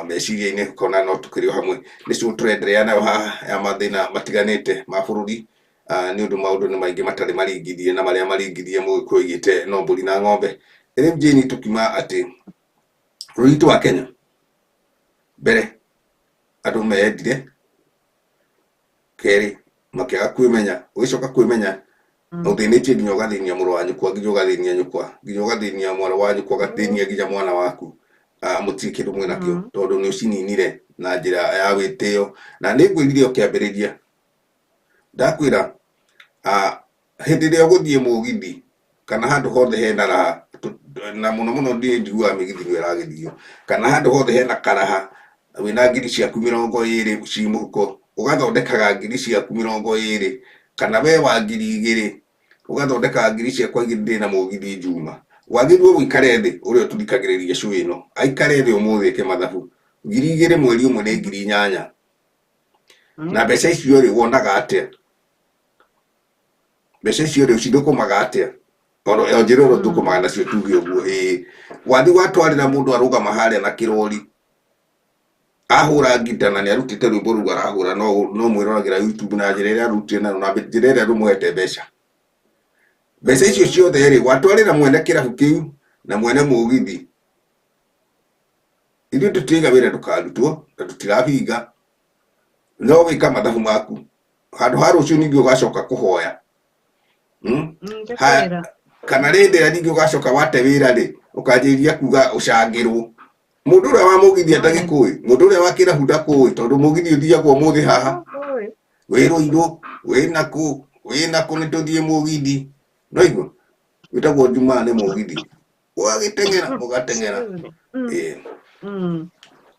meciria-inĩ kona no tũkĩrĩ o hamwe nĩ show tũrenderea nayo haha ya mathĩna matiganĩte ma bũrũri nĩ ũndũ maũndũ nĩ maingĩ matarĩ maringithie na marĩa maringithie mũgĩkũyũ oigĩte no mbũri na ng'ombe. Rĩu Jane tũkiuma atĩ bũrũri witũ wa Kenya mbere andũ meyendire, kerĩ makĩaga kwĩmenya, ũgĩcoka kwĩmenya ũthĩnĩtie nginya ũgathĩnia mũrũ wa nyũkwa nginya ũgathĩnia nyũkwa nginya ũgathĩnia mwana wa nyũkwa ũgathĩnia nginya mwana waku mũtirĩ kĩndũ mwĩnakĩo tondũ nĩ ũcininire na njĩra ya wĩtĩo na nĩ ngwĩrire ũkĩambĩrĩria ndakwĩra hĩndĩ ĩrĩa ũgũthiĩ mũgithi kana handũ hothe hena raha na mũno mũno njiguaga mĩgithi nĩyo ĩragĩthio kana handũ hothe hena karaha wĩna ngiri ciaku 20 ci mũhuko ũgathondekaga ngiri ciaku 20 kana we wa ngiri 2 ũgathondeka ngiri ciakwa 2 ndĩna mũgithi njuma wagĩrĩirwo wĩikare thĩ ũrĩa ũtũthikagĩrĩria show ĩno aikare thĩ ũmũthĩ eke mathabu ngiri 2 mweri ũmwe nĩ ngiri 8 na mbeca icio rĩ wonaga atĩa mbeca icio rĩ ũcithũkũmaga atĩa o njĩra ũrĩa ũthũkũmaga nacio tuge ũguo wathi watwarĩra mũndũ arũgama harĩa na kĩrori ahũra ngita na nĩ arutĩte rwĩmbo rũu arahũra no mwĩroragĩra YouTube na njĩra ĩrĩa arutire na njĩra ĩrĩa rũmũhete mbeca icio ciothe rĩ watwarĩra mwene kĩrabu kĩu na mwene mũgithi ithuĩ tũtiga wĩra ndũkarutwo na tũtirabinga no wĩka mathabu maku handũ ha rũciũ ningĩ ũgacoka kũhoya kana rĩndĩ ya ningĩ ũgacoka wate wĩra rĩ ũkanjĩrĩria kuga ũcangĩrwo mũndũ ũrĩa wa mũgithi atagĩkũĩ mũndũ ũrĩa wa kĩrabu ndakũĩ tondũ mũgithi ũthiagwo mũthĩ haha wĩ Rũirũ wĩna kũ nĩ tũthiĩ mũgithi no igua wĩtagwo Jumaa nĩ mũgithi ũgagĩteng'era mũgateng'era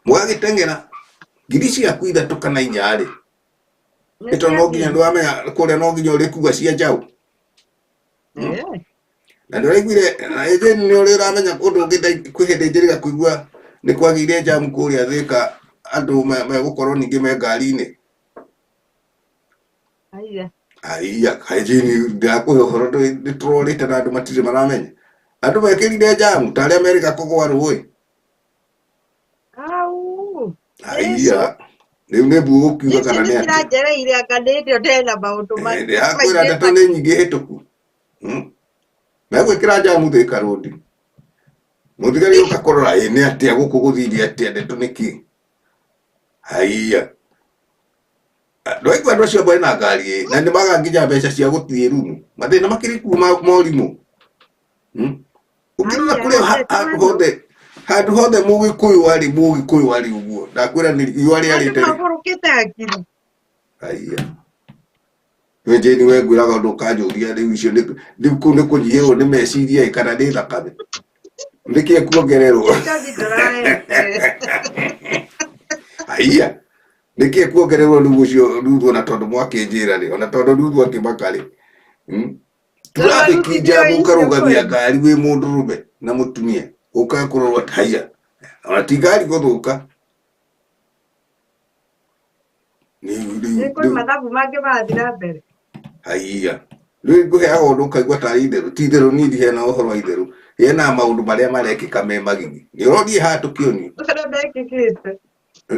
mũgagĩteng'era ngiri ciaku 3 kana 4 rĩ ĩto no nginya ndwamenya kũrĩa no nginya ũrĩkuga cia njaũ na ndĩraiguire nĩ ũrĩa ũramenya ũndũ ũngĩ kwĩ hĩndĩ njĩrĩga kũigua nĩ kwagĩire jamu kũrĩa Thĩka andũ megũkorwo ningĩ me ngari-inĩ Jane ndakũhe ũhoro ndĩtũrorĩte na andũ matirĩ maramenya andũ mekĩrire jamu ta arĩa merĩga kũgwa rũĩ rĩu nĩ mbuũ gũkiuga kana nĩ ndĩrakwĩra ndeto nĩ nyingĩ hĩtũku megwĩkĩra jamu Thĩka Road mũthigari ũka kũrora nĩ atĩa gũkũ gũthiire atĩa ndeto nĩkĩ ndwaigua andũ acio marĩ na ngari na nĩ maga nginya mbeca cia gũthiĩ rumu mathĩna makĩrĩ kuuma morimũ ũkĩrora kũrĩa handũ hothe mũgĩkũyũ warĩ ũguo ndakwĩra nĩ riũa rĩarĩte we Jane we ngwĩraga ũndũ ũkanjũria rĩu icio kũu nĩ kũnyihĩrwo nĩ meciria kana nĩ thakame nĩkĩe kuongererwo nĩkĩe kuongererwo rĩu ũcio Lulu ona tondũ mwakĩnjĩra rĩ ona tondũ Lulu akĩmaka rĩ turabĩki jamu ũkarũgamia ngari wĩ mũndũrũme na mũtumia ũkaga kũrorwo haiya ona ti ngari gũthũka kwĩ mathabu mangĩ mathira mbere rĩu ngũheaga ũndũ ũkaigua tarĩ itherũ ti itherũ niĩ ndiheana ũhoro wa itherũ hena maũndũ marĩa marekĩka me magigi nĩ ũrorie haha tũkĩonio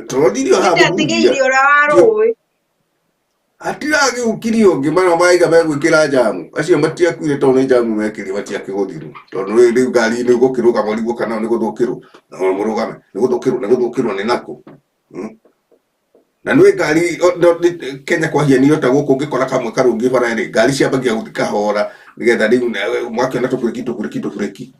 tũrodirio haha atiragĩũkirie ũngĩ marĩa maiga megwĩkĩra jamu acio matiakuire tondũ nĩ jamu mekĩrire matiakĩgũthirwo tondũ rĩu ngari nĩ gũkĩrũgama ũrigwo kana nĩ gũthũkĩrwo na mũrũgame nĩ gũthũkĩrwo nĩ nakũ na nĩ ngari Kenya kwahianire ta gũkũ ũngĩkora kamwe karũngi bara rĩ ngari ciambagia gũthiĩ kahora nĩgetha rĩu mwakĩona tũbũrĩki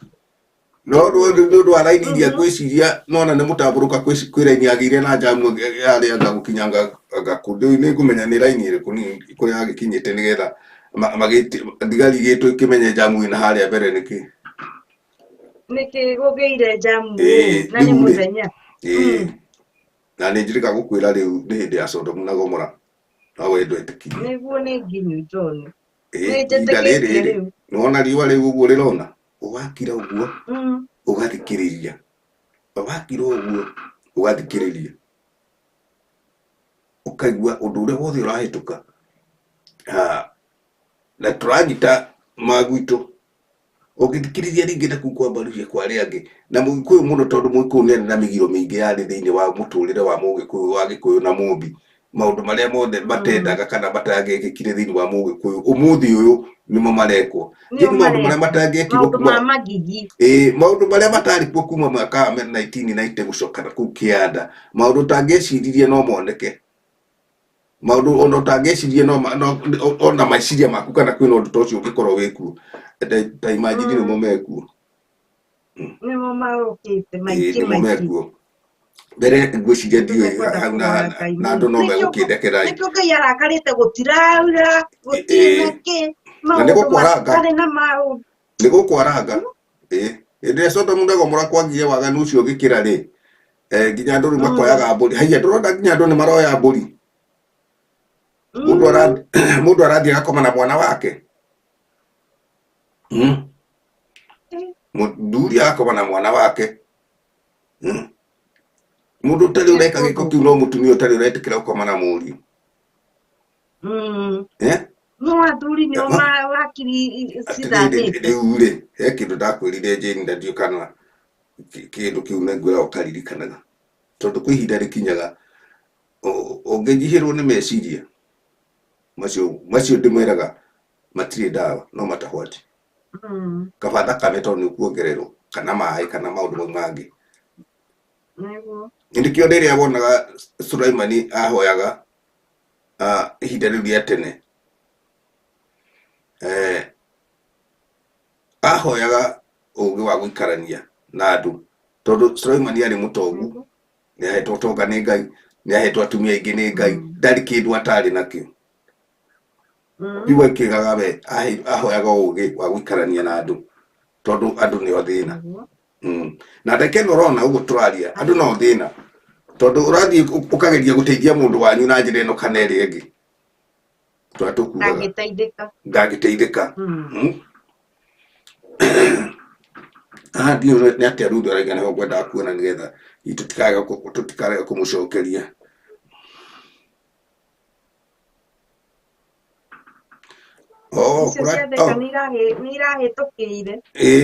no ũndũ wa raini iria gwĩciria nona nĩ mũtambũrũka kwĩ raini yagĩire na jamu yarĩa gũkinyanga gakũndũ nĩ ngũmenya nĩ raini ĩrĩkũ kũrĩa yagĩkinyĩte nĩgetha thigari gĩtũ ĩkĩmenye jamu ĩna harĩa mbere nĩkĩ gũgĩire jamu na nĩ mũthenya na nĩ njĩrĩga gũkwĩra rĩu nĩ hĩndĩ ya Sodom na Gomora no wendo ĩtĩkirie nĩguo nĩ nginyu John. ihinda rĩrĩ rĩ nĩwona riũa rĩu ũguo rĩrona ũgakira ũguo ũgathikĩrĩria wakira ũguo ũgathikĩrĩria ũkaigua ũndũ ũrĩa wothe ũrahĩtũka na tũranyita magwitũ ũngĩthikĩrĩria rĩngĩ na kũu kwambarucia kwa arĩa angĩ na mũgĩkũyũ mũno tondũ mũgĩkũyũ nĩ arĩ na mĩgiro mĩingĩ yarĩ thĩinĩ wa mũtũrĩre wa mũgĩkũyũ wa gĩkũyũ na mũmbi maũndũ marĩa mothe matendaga kana matangĩekĩkire thĩinĩ wa mũgĩkũyũ ũmũthĩ ũyũ nĩmo marekwo maũndũ marĩa matangĩekirwo kuma maũndũ marĩa matarĩ kuo kuma mwaka wa 1990 gũcoka na kũu kĩanda maũndũ ũtangĩecirie no moneke maũndũ ona ũtangĩecirie ona meciria maku kana kwĩna ũndũ ta ũcio ũngĩkorwo wĩkuo ta imagine nĩmo mekuo nĩmo maũkĩte maingĩ mekuo mbere ngwĩciria ndiũĩ hau na andũ no megũkĩndekera nĩkĩo Ngai arakarĩte gũtiraura gũtirĩ maũndũ matarĩ na maũndũ nĩgũkwaranga hĩndĩ ĩrĩa Sodomu na Gomora kwagire waganu ũcio ũgĩkĩra rĩ nginya andũ nĩmakoyaga mbũri haiya ndũrona nginya andũ nĩmaroya mbũri mũndũ arathiĩ agakoma na mwana wake mũthuri agakoma na mwana wake mũndũ ũtarĩ ũreka gĩko kĩu no mũtumia ũtarĩ ũretĩkĩra gũkoma na mũriũ no athuri nĩo wakiri cithanĩte rĩu rĩ he kĩndũ ndakwĩrire Jane na ndiũ kana kĩndũ kĩu nĩngwĩra ũkaririkanaga tondũ kwĩ ihinda rĩkinyaga ũngĩnyihĩrwo nĩ meciria macio ndĩmwĩraga matirĩ ndawa no matahwati kaba thakame tondũ nĩũkuongererwo kana maĩ kana maũndũ mau mangĩ nĩkĩo rĩrĩa wonaga Sulaimani ahoyaga ihinda rĩu rĩa tene ahoyaga ũgĩ wa gũikarania na andũ tondũ Sulaimani arĩ mũtongu nĩahetwo ũtonga nĩ Ngai nĩahetwo atumia aingĩ nĩ Ngai ndarĩ kĩndũ atarĩ nakĩo rĩu akiugaga we ahoyaga ũgĩ wa gũikarania na andũ tondũ andũ nĩo thĩna na ndeke ũrona ũguo tũraria andũ no thĩna tondũ ũrathiĩ ũkageria gũteithia mũndũ wanyu na njĩra ĩno kana ĩrĩa ĩngĩ ndangĩteithĩka ndiũ nĩ atĩa rĩu araiga nĩho ngwendaga kuona nĩgetha tũtikarega kũmũcokeria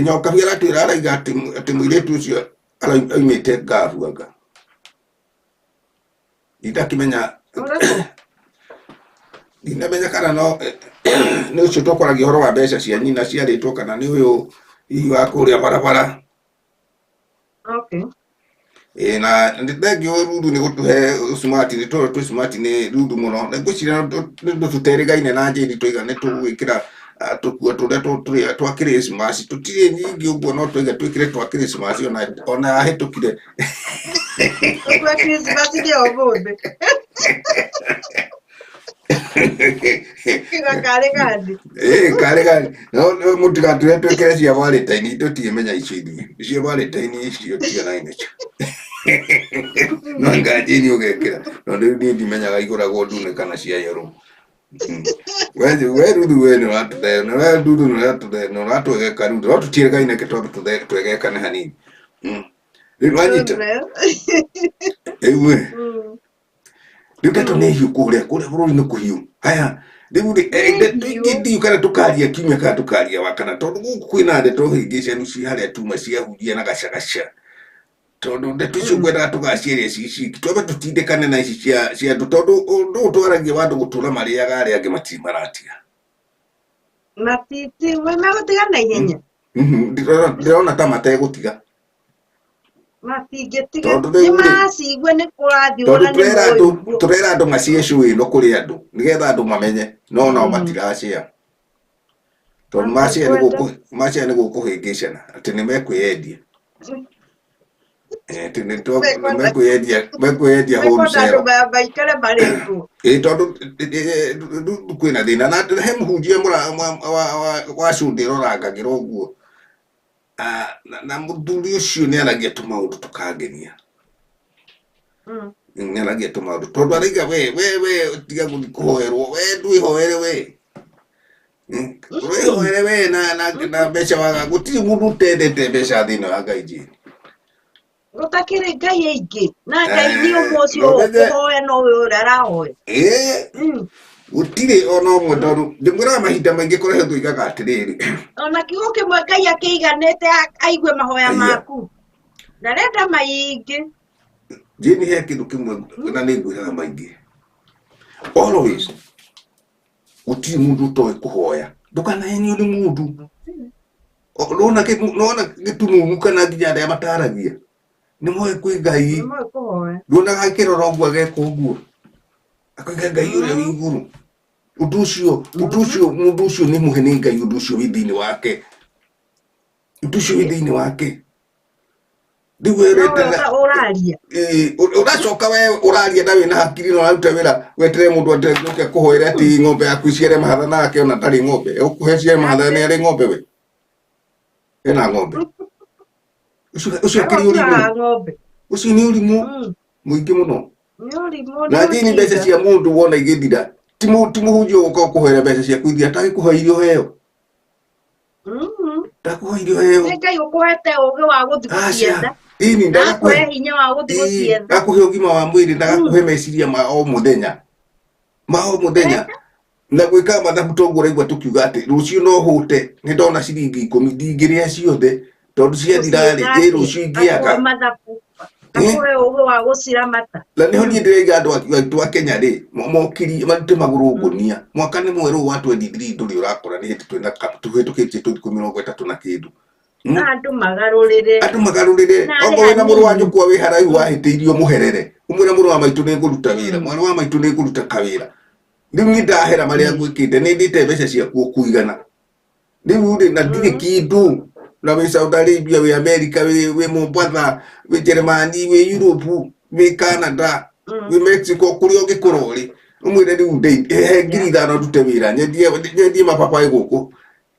nyoka bia aratwĩra araiga atĩ mũirĩtu ũcio aumĩte ngabuanga ndakĩmenya ndinamenya kana no nĩ ũcio tũkwaragia ũhoro wa mbeca cia nyina ciarĩtwo kana nĩ ũyũ hihi wa kũrĩa barabara na ndĩthengio Rudu nĩ gũtũhe smart nĩ tondũ twĩ smart nĩ Rudu mũno ngwĩciria tũterĩgaine na Jane tũigane tũgwĩkĩra tũkuo tũrĩa twa Christmas tũtirĩ nyingĩ ũguo no tũiga twĩkĩre twa Christmas ona hĩtũkire twa Christmas ndio ũmũthĩ karĩ gani no mũtigatũre twĩkĩre cia Valentine tũtiĩmenya icio icio Valentine icio tionaine no ngajini ũgekĩra no niĩ ndimenyaga igũragwo ndune kana cia yellow we Rudu we nĩ ũratwegeka Rudu no tũtiĩgaine tondũ twegekane hanini rĩu wanyita rĩu rĩu nĩ hiũ kũrĩa bũrũri-inĩ kũhiũ haya rĩu ndiũ kana tũkaria kiumia kana tũkaria wakana tondũ gũkũ kwĩna ndeto hĩngĩcanu ci harĩa tuma ciahuria na gacagaca tondũ ndeto icio ngwendaga tũgacieria ciciki twambe tũtindĩkane na ici cia andũ tondũ ũndũ ũtwaragia wa andũ gũtũra marĩaga arĩa angĩ matirĩ maratiga megũtiga na ihenya ndĩrona ta mategũtiga tũrera andũ macie cũĩ no kũrĩ andũ nĩgetha andũ mamenye no nao matiracĩa tondũ macĩa nĩ gũkũhĩngĩcana atĩ nĩ mekwĩyendia mekwĩyendia wholesale tondũ kwĩna thĩna na he mũhunjia wa cũndĩ rorangagĩra ũguo na mũthuri ũcio nĩ aragia tũmaũndũ tũkangenia ng'eragia tũmaũndũ tondũ araiga we tiga gũthiĩ kũhoerwo we ndwĩhoere we ũrĩhoere we na mbeca waga gũtirĩ mũndũ ũtendete mbeca thĩinĩ wa Ngai njĩri Gutakĩrĩ Ngai aingĩ na Ngai nĩ ũmwe ũcio ũkũhoya no we ũrĩa arahoya gũtirĩ ona ũmwe tondũ ndĩmwĩraga mahinda maingĩ kũrehe tũigaga atĩrĩrĩ ona kiugo kĩmwe Ngai akĩiganĩte aigue mahoya maku ndarenda maingĩ njĩni he kĩndũ kĩmwe na nĩ ngwĩraga maingĩ always gũtirĩ mũndũ ũtoĩ kũhoya ndũkanahenio nĩ mũndũ nona gĩtumumu kana nginya arĩa mataragia nĩ moĩ kwĩ Ngai nduonaga kĩrora ũguo ageka ũguo akauga Ngai ũrĩa wĩ igũrũ ũndũ ũcio mũndũ ũcio nĩ mũhe nĩ Ngai ũndũ ũcio wĩ thĩinĩ wake ũndũ ũcio wĩ thĩinĩ wake rĩu ũracoka we ũraria na wĩna hakiri na ũraruta wĩra weterere mũndũ atũke kũhoera atĩ ng'ombe yaku iciare mahatha nake ona ndarĩ ng'ombe ũkũhe ciare mahatha nĩ arĩ ng'ombe we ena ng'ombe ucio akĩrĩ ũrimũ ucio nĩ ũrimũ mũingĩ mũno na njĩni mbeca cia mũndũ wona igĩthira ti mũhunjia ũgũka kũhoera mbeca ciaku ithia atagĩkũhoire ũheo ndakũhoire ũheo Ngai ũkũhete ũũgĩ wa gũthiĩ gũcietha ndakũhe hinya wa gũthiĩ gũcietha ndakũhe ũgima wa mwĩrĩ ndagakũhe meciria ma o mũthenya na gwĩka mathabu toguo ũraigua tũkiuga atĩ rũciũ no hũte nĩ ndona ciringi 10 ndingĩrĩa ciothe tondũ ciathira-rĩ rũciũ ingĩaga akũhe ũũgĩ wa gũciramata na nĩho niĩ ndĩraiga andũ aitũ a Kenya-rĩ mokiri marute magũrũ ngũnia mwaka nĩ mwerũ wa 23 ndũrĩ ũrakora nĩ hĩndĩ tũhĩtũkĩtie thikũ 30 na kĩndũ andũ magarũrĩre okorwo wĩna mũrũ wa nyũkwa wĩ haraihu wahĩtĩirio mũherere ũmwĩre mũrũ wa maitũ nĩngũruta wĩra mwana wa maitũ nĩngũruta kawĩra rĩu niĩ ndahera marĩa ngwĩkĩte nĩ ndĩte mbeca ciaku ũkũigana rĩu na ndirĩ kĩndũ na wĩ Saudi Arabia wĩ America wĩ Mombasa wĩ Germany wĩ Europe wĩ Canada wĩ Mexico kũrĩa ũngĩkorwo rĩ ũmwĩre rĩu he 5,000 ndute wĩra nyendie mapapai gũkũ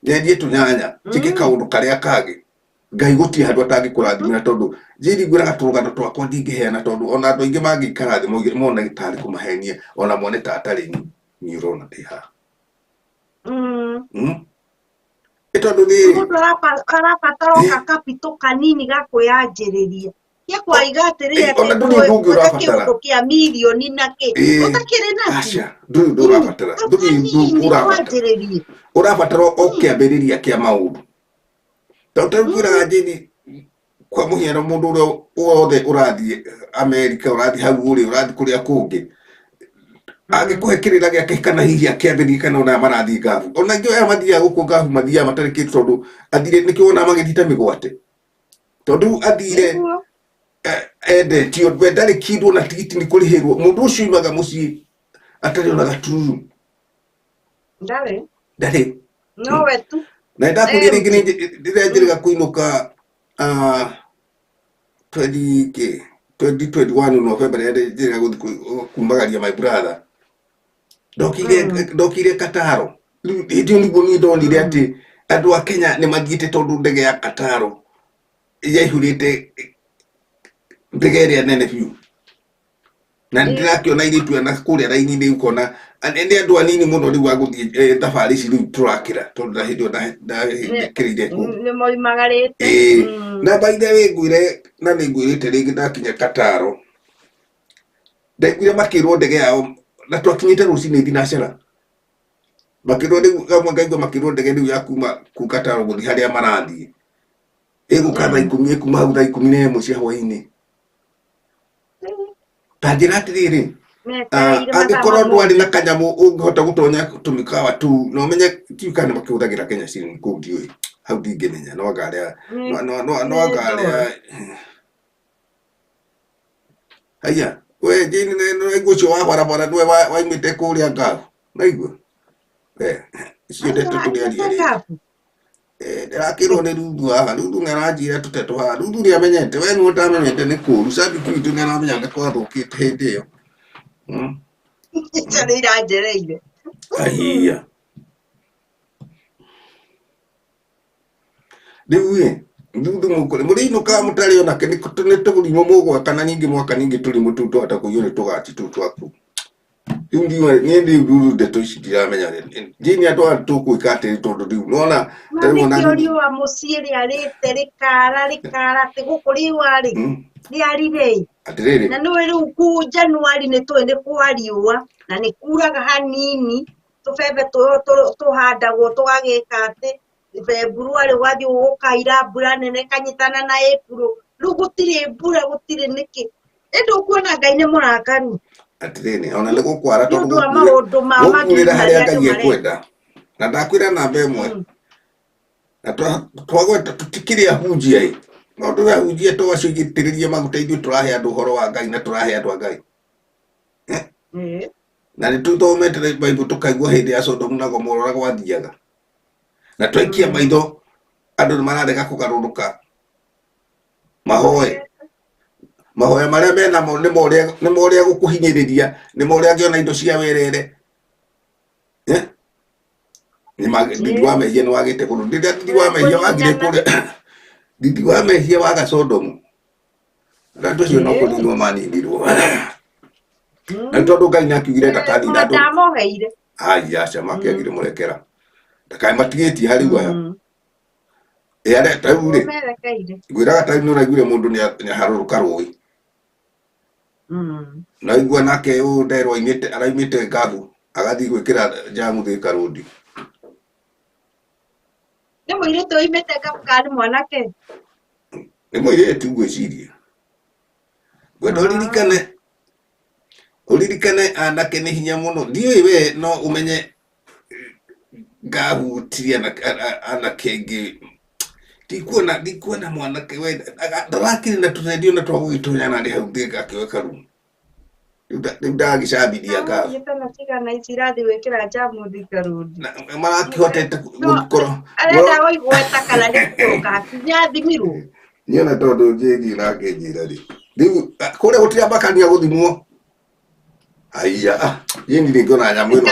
nyendie tũnyanya njĩke kaũndũ karĩa kangĩ Ngai gũtirĩ handũ atangĩkũrathimĩra tondũ njĩri ngwĩraga tũrũgano twakwa ndingĩheana tondũ ona andũ aingĩ mangĩikara thĩ mona gĩtarĩ kũmahenia ona mone ta atarĩ niĩ ũrona ndĩ haha tondũ mũndũ arabatara kapito kanini ga kwĩyanjĩrĩria kwaiga atĩrĩrĩ kĩndũ kĩa mirioni na kĩ ũtakĩrĩ nakĩ ũrabatara o kĩambĩrĩria kĩa maũndũ tondũ ngwĩraga njĩni kwa mũhiano mũndũ ũrĩa wothe ũrathiĩ America ũrathiĩ hau ũrathiĩ kũrĩa kũngĩ agĩkũhe kĩrĩra gĩake kana hihi akĩambĩrĩria kana ona marathiĩ ngabu ona ingĩ aya mathiaga gũkũ ngabu mathiaga matarĩ kĩndũ tondũ athire nĩkĩo wona magĩthita mĩgwate tondũ athire endetio we ndarĩ kĩndũ na tigiti nĩ kũrĩhĩrwo mũndũ ũcio imaga mũciĩ atarĩ ona gatururu ndarĩ no we tu na ndakuria rĩngĩ rĩrĩa njĩrĩga kũinũka 2021 November rĩrĩa njĩrĩga gũthiĩ kumagaria my brother ndokire Kataro hĩndĩ nĩguo niĩ ndonire atĩ andũ a Kenya nĩ mathiĩte tondũ ndege ya Kataro yaihũrĩte ndege ĩrĩa nene biũ na ndĩrakĩona airĩtu na kũrĩa raini-inĩ ũkona nĩ andũ anini mũno rĩu agũthiĩ thabarĩ ici rĩu tũrakĩra tondũ na hĩndĩ ĩyo ndakĩrĩire kũu na by the way ngwĩre na nĩ ngwĩrĩte rĩngĩ ndakinya Kataro ndaiguire makĩrwo ndege yao na twakinyĩte rũcinĩ thinacara makĩrwo rĩu gamwe ngaigua makĩrwo ndege rĩu ya kuma kũu Kataro gũthiĩ harĩa marathiĩ ĩgũka thaa 10 kuma hau thaa 11 cia hwaĩ-inĩ ta njĩra atĩrĩrĩ angĩkorwo ndwarĩ na kanyamũ ũngĩhota gũtonya tũmĩkawa tũu na ũmenye tiuka nĩ makĩhũthagĩra Kenya ciringi kũu ndiũĩ hau ndingĩmenya no ngarĩa haya we njĩni naigua ũcio wa barabara nĩwe waimĩte kũrĩa ngabu naigua icio ndeto tũrĩaria ndĩrakĩrwo nĩ Ruthu haha Ruthu nĩaranjĩra tũteto haha Ruthu nĩamenyete we nĩwe ũtamenyete nĩ kũũru cabiki witũ nĩaramenya nĩkwathũkĩte hĩndĩ ĩyo icio nĩ iranjereire ahia rĩu Nduthu mukuri murino ka mutari ona kene kutune tugurimo mugwa kana nyingi mwaka nyingi turi mututu atakuyone tugati tutwaku ndi nduru de toshikira menya jini atwa tukwikate tondu riu nona mami kĩũrio wa mũciĩ rĩarĩte rĩkara atĩ gũkũ riũa-rĩ rĩarire atiriri na nĩwe rĩu ku Januari nĩtũĩ nĩ kwa riũa na nĩ kuraga hanini tũbebe tũhandagwo tũgagĩka atĩ Februari wathiĩ gũkaira mbura nene kanyitana na April rĩu gũtirĩ mbura gũtirĩ nĩkĩ ndũkuona Ngai nĩ mũrakaru atiriri ona nĩ gũkwara tondu wa maũndũ ma gũkwĩra harĩa Ngai ekwenda na ndakwĩra namba ĩmwe na twagweta tũtikĩrĩ ahunjia maũndũ ya ahunjia twacũgĩtĩrĩrie maguta ithuĩ tũrahe andũ ũhoro wa Ngai na tũrahe andũ a Ngai na nĩ tũthomete Bible tũkaigua hĩndĩ ya Sodomu na Gomora gwathiaga na twaikia maitho andũ nĩ mararega kũgarũrũka mahoya marĩa menamo nĩ morĩa gũkũhinyĩrĩria nĩ morĩa angĩona indo cia werere ndindi wa mehia nĩ wagĩte kũndũ ndindi wa mehia wagire kũrĩa ndindi wa mehia waga Sodomu na andũ acio no kũninwo maninirwo na tondũ Ngai nĩakiugire ndakanina andũ aca makĩagire mũrekera ndakaĩ matigĩtie harĩ guaya arĩa taurĩ ngwĩraga taurĩ nĩ ũraiguire mũndũ nĩ aharũrũka rũĩ na igua nake ũyũ nderwo araimĩte ngabu agathiĩ gwĩkĩra jamu Thika Road nĩ mũirĩtu oimĩte ngabu kana nĩ mwanake nĩ mũirĩtu ngwĩciria ngwenda ũririkane anake nĩ hinya mũno ndiũĩ we no ũmenye ngabu tiri anake aingĩ ndikuona mwanake we ndarakĩrĩ na tũrendio na twagũgĩtũnyana rĩ hau Thika akĩoeka rumu rĩu ndagĩcambithia ngabu cigana ici irathiĩ gwĩkĩra jamu Thika Road marakĩhotete gũkorwo arenda gũigweta kana nĩ kũrũka hakinya thimirwo niona tondũ njĩgi nake njĩra rĩ rĩu kũrĩa gũtirĩ ambakania gũthimwo aya yeni nĩngĩona nyamũ ĩno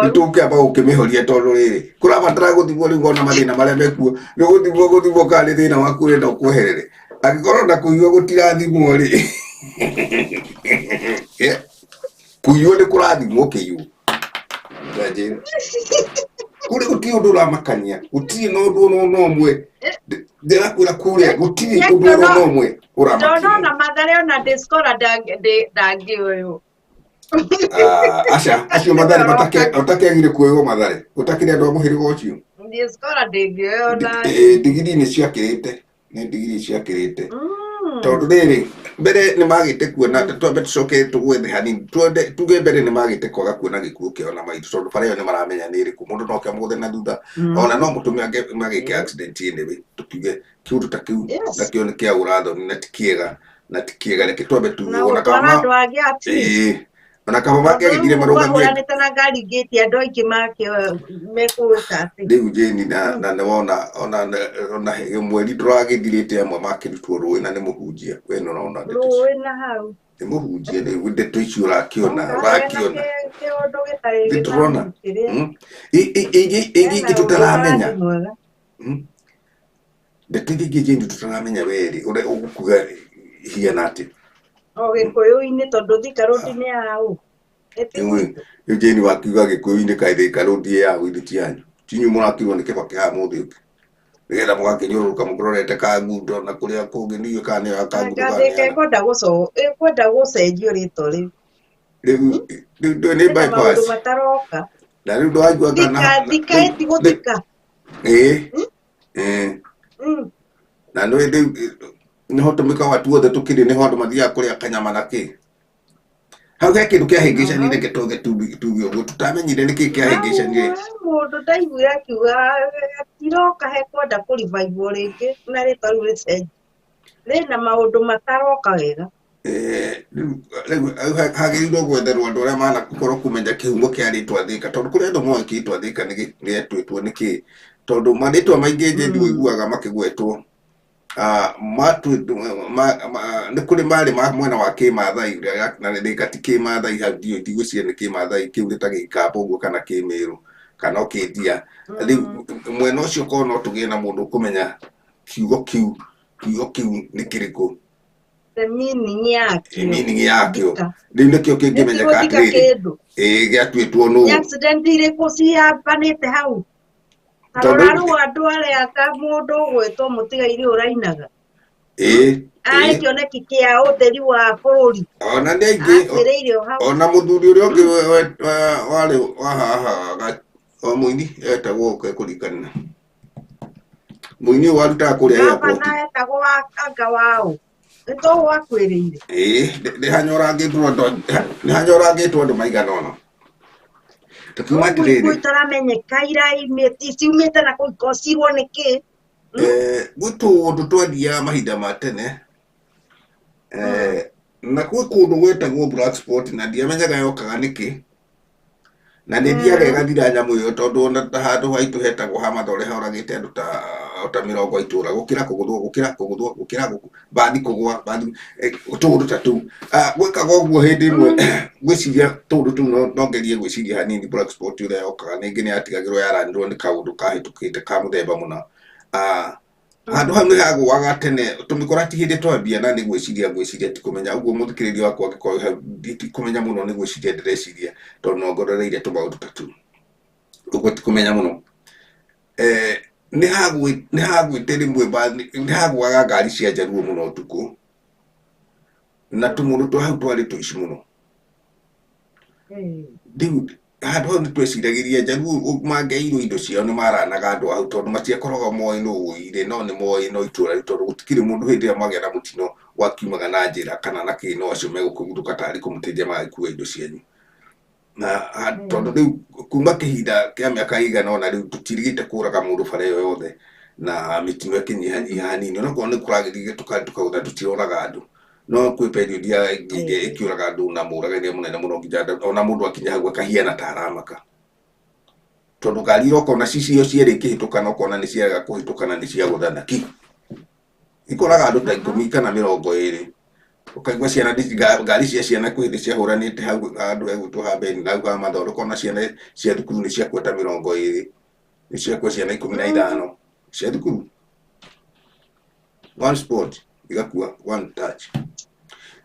nĩtũkĩamba gũkĩmĩhoria tondũ rĩrĩ kũrabatara gũthimwo rĩu ngona mathĩna marĩa mekuo nĩ gũthimwo kana nĩ thĩna waku ũrenda ũkweherere angĩkorwo na kũiywo gũtirathimwo rĩ kũiywo nĩ kũrathimwo kĩiywo kũrĩ gũtirĩ ũndũ ũramakania gũtirĩ na ũndũ ona ũmwe ndĩrakwĩra kũrĩa gũtirĩ ũndũ ona ũmwe ũramakania ndona Mathare ona Discola ndangĩoywo acio Mathare matakĩagire kuoywo Mathare gũtakĩrĩ andũ a mũhĩrĩga ũcio Discola ndĩngĩoywo na ndigiri nĩ ciakĩrĩte tondũ rĩrĩ mbere nĩ magĩte kuona twambe tũcoke tũgwe thĩ hanini tuge mbere nĩ magĩte kwaga kuona gĩkuũ kĩao na maitho tondũ bara ĩyo nĩ maramenya nĩ ĩrĩkũ mũndũ no kĩamũgũthe na thutha ona no mũtũme magĩke accident nĩ tuge kĩũndũ ta kĩu nakĩo nĩ kĩa ũrathoni na ti kĩega reke twambe tuge ona kama ona kama mangĩagithire marũgamie na ngari ngĩti andũ aingĩ mekũĩka atĩ rĩu Jane na ona mweri ndũragĩthirĩte amwe makĩrutwo rũĩ na nĩ mũhunjia we nĩ ũrona rũĩ na hau nĩ mũhunjia rĩu ndeto icio ũrakĩona kĩũndũ gĩtarĩ ndĩrona ingĩ tũtaramenya ndeto ingĩ Jane tũtaramenya werĩ ũrĩa ũgũkuga hiana atĩ Gĩkũyũ-inĩ tondũ Thika Road nĩ yaũ rĩu Jane wakiuga Gĩkũyũ-inĩ kaĩ Thika Road yaũ indo ti yanyu tinyu mũrakirwo nĩ kĩbakĩ haha mũthĩ ũngĩ nĩgetha mũgakĩnyũrũrũka mũkĩrorete Kangundo na kũrĩa kũngĩ nĩiyo kana nĩ ya Kangundo kwenda gũcenjio rĩtwa rĩu rĩu nĩ bypass mataroka na rĩu ndwaigua kana Thika ĩtigũthika na rĩu nĩho tũmĩkawa tuothe tũkĩrĩ nĩho andũ mathiaga kũrĩa kanyama na kĩ hau he kĩndũ kĩahĩngĩcanire reke tuge tuge ũguo tũtamenyire nĩkĩ kĩahĩngĩcanire mũndũ ndaiguire akiuga tiroka he kwenda kũribaiwo rĩngĩ na rĩtwa rĩu rĩcenjio rĩna maũndũ mataroka wega hagĩrĩirwo gwetherwo andũ arĩa manakorwo kũmenya kĩhumo kĩa rĩtwa Thika tondũ kũrĩ andũ moĩ kĩrĩtwa Thika nĩgetwĩtwo nĩkĩ tondũ marĩtwa maingĩ Jane ũiguaga makĩgwetwo nĩ kũrĩ marĩ ma mwena wa kĩmathai na Thika ti kĩmathai hau ndigwĩciria nĩ kĩmathai kĩu ta Gĩkamba ũguo kana Kĩmĩrũ kana Kĩndia rĩu mwena ũcio korwo no tũgĩe na mũndũ ũkũmenya kiugo kiu nĩ kĩrĩkũ the meaning yakio meaning yakĩo Thika. rĩu nĩkĩo kĩngĩmenyeka Nĩkĩgũthika atĩrĩrĩ kĩndũ gĩatuĩtwo nĩ nũ accident irĩkũ ciambanĩte hau tarora rĩu andũ arĩa ta mũndũ ũgwĩtwo mũtigairĩ ũrainaga arĩ kĩoneki kĩa ũtheri wa bũrũri ona nĩ aingĩ akwĩrĩire o hau ona mũthuri ũrĩa ũngĩ warĩ wa haha mũini etagwo kũringana mũini ũyũ warutaga kũrĩa airport gavana etagwo anga wao nĩtogwo akwĩrĩire nĩ hanyorangĩtwo andũ maigana ũna tũkiuma atĩrĩrĩ itaramenyeka ciumĩte na kũu ciirwo nĩkĩ gwĩ tũũndũ twathiaga mahinda ma tene na gwĩ kũndũ gwĩtagwo black spot na ndiamenyaga yokaga nĩkĩ na nĩ thiaga ĩgathira nyamũ ĩyo tondũ ona handũ haitũ hetagwo ha mathore horagĩte andũ ta 40 itũra gũkĩra kũgũthwo bathi kũgwa tũũndũ ta tũu gwĩkaga ũguo hĩndĩ ĩmwe gwĩciria tũũndũ tũu no ngerie gwĩciria hanini black spot ũrĩa yokaga ningĩ nĩ yatigagĩrwo yaranirwo nĩ kaũndũ kahĩtũkĩte ka mũthemba mũna handũ hau nĩ hagũaga tene tũmĩkora ti hĩndĩ twambia na nĩ gwĩciria ti kũmenya ũguo mũthikĩrĩria wakwa angĩkorwo hau ti kũmenya mũno nĩ gwĩciria ndĩreciria tondũ no ngororeire tũmaũndũ ta tũu ũguo ti kũmenya mũno nĩ hagwĩte rĩmwe nĩ hagũaga ngari cia njaruo mũno ũtukũ na tũmũndũ twa hau twarĩ tũici mũno rĩu handũ hau nĩ tweciragĩria njaruo mangĩairwo indo ciao nĩ maranaga andũ hau tondũ matiakoragwo moĩ nũ ũire no nĩ moĩ no itũra rĩu tondũ gũtikĩrĩ mũndũ hĩndĩ ĩrĩa mwagĩa na mũtino wakiumaga na njĩra kana na kĩ no acio megũkũguthũka tarĩ kũmũteithia magĩkua indo cianyu na tondũ rĩu kuma kĩhinda kĩa mĩaka ĩigana ona rĩu tũtirigĩte kũraga mũndũ bara ĩyo yothe na mĩtino ĩkĩnyihanyiha hanini onakorwo nĩ kũragĩthire tũkauga tũtiroraga andũ no kwĩ period ĩkĩũraga andũ na mũragĩre mũnene mũno nginya ona mũndũ akinya hau akahiana ta aramaka tondũ ngari irokona cicio cierĩ ikĩhĩtũka na ũkona nĩ ciaga kũhĩtũka na nĩ cia gũthana ki ikoraga andũ ta 10 kana 20 ũkaigua ciana ngari cia ciana kwĩ hĩndĩ ciahũranĩte hau andũ egũtwo hambeni na hau ha mathoro ũkona ciana cia thukuru nĩ ciakua ta 20 nĩ ciakua ciana 15 cia thukuru one sport igakua one touch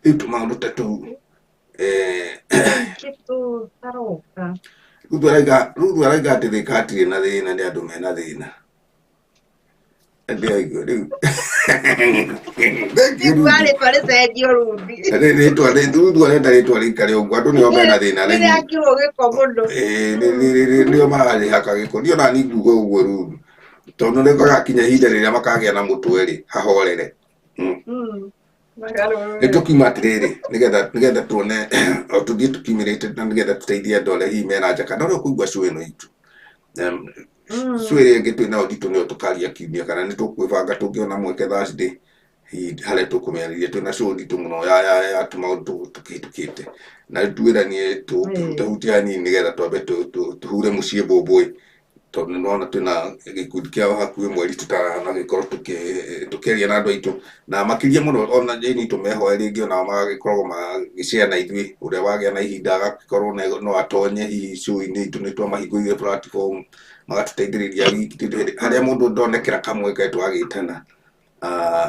rĩu tũmaũndũ ta tũu rĩu araiga atĩ thĩka hatirĩ na thĩna nĩ andũ mena thĩna ndĩraigua rĩu rĩtwa rĩenda rĩtwa rĩikare ũguo andũ nĩo mena thĩna nĩo mararĩhaka gĩko niĩ ona niĩ nguga ũguo rĩu tondũ nĩ gũgakinya ihinda rĩrĩa makagĩa na mũtwe hahorere nĩ tũkiuma atĩrĩrĩ nĩgetha tuone tũthiĩ tũkiumĩrĩte na nĩgetha tũteithie andũ arĩa hihi mena nja kana ũrĩa ũkũigua cũĩ ĩno itũ cũĩ ĩrĩa ĩngĩ twĩna ũritũ nĩyo tũkaria kiumia kana nĩ tũkwĩbanga tũngĩona mweke Thursday harĩa tũkũmĩarĩria twĩna cũĩ nditũ mũno ya tũmaũndũ tũkĩhĩtũkĩte na tuĩranie tũhutie hanini nĩgetha twambe tũhure mũciĩ mbũmbũĩ tondũ nĩwona twĩna gĩkundi kĩa hakuhĩ mweri tũtanagĩkorwo tũkĩaria na andũ aitũ na makĩria mũno ona jeni tũmehoe rĩngĩ onao magagĩkoragwo magĩshare na ithuĩ ũrĩa wagĩa na ihinda agagĩkorwo no atonye hihi show-inĩ itũ nĩ twamahingũrĩire platform magatũteithĩrĩria harĩa mũndũ ndonekera kamweke twagĩtana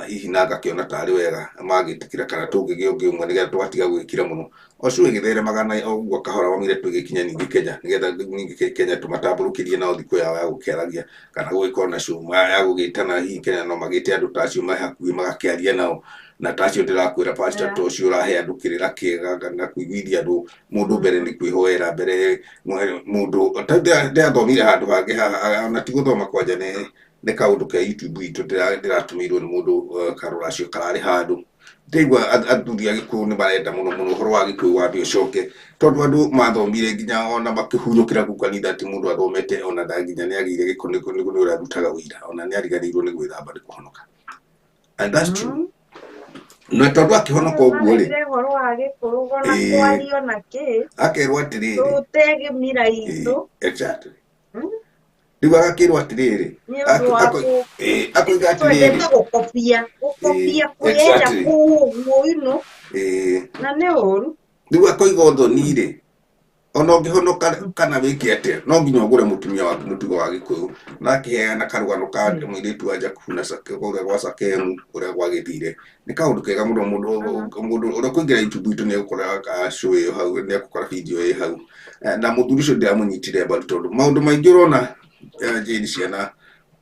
hihi na ngakĩona tarĩ wega magĩtĩkĩra kana tũngĩgĩa ũngĩ ũmwe nĩgetha tũgatiga gwĩkira mũno ũcio gĩtheremaga na ũguo kahora wamire tũgĩkinya ningĩ Kenya nĩgetha ningĩ Kenya tũmatambũrũkĩrie na thikũ yao ya gũkĩaragia kana gũgĩkorwo na show ya gũgĩtana hihi Kenya no magĩte andũ ta acio hakuhĩ magakĩaria nao na ta acio ndĩrakwĩra pastor ta ũcio ũrahe andũ kĩrĩra kĩega na kũiguithia andũ mũndũ mbere nĩ kwĩhoera mbere mũndũ ndathomire handũ hangĩ haha ona ti gũthoma kwanja nĩ kaũndũ ka YouTube itũ ndĩratũmĩirwo nĩ mũndũ karũracio kararĩ handũ ndĩigua athuri a Gĩkũyũ nĩ marenda mũno ũhoro wa Gĩkũyũ wambe ũcoke tondũ andũ mathomire nginya ona makĩhurũkĩra kũu kanitha atĩ mũndũ athomete ona nginya nĩ agĩire gĩko nĩ ũrarutaga ũira ona nĩ ariganĩirwo nĩ gwĩthamba nĩ kũhonoka and that's true na tondũ akĩhonoka ũguo rĩ akerwo atĩrĩrĩ exactly rĩu agakĩrwo atĩrĩrĩ akoiga atĩrĩrĩ na nĩ ũru rĩu akoiga ũthoni-rĩ ono ngihonoka kana wiki atia no nginya ngure mutumia waku mutugo wa Gikuyu na kiheana karugano ka mwiritu aja kuna sake kore gwa sake kore gwa githire ni kaundu kega mundu ura kuingira YouTube itu ni ukora ka show yo hau ni ukora video yo hau na muthuri cio ndiamunyitire mbaru tondu maundu maingi urona jeni ciana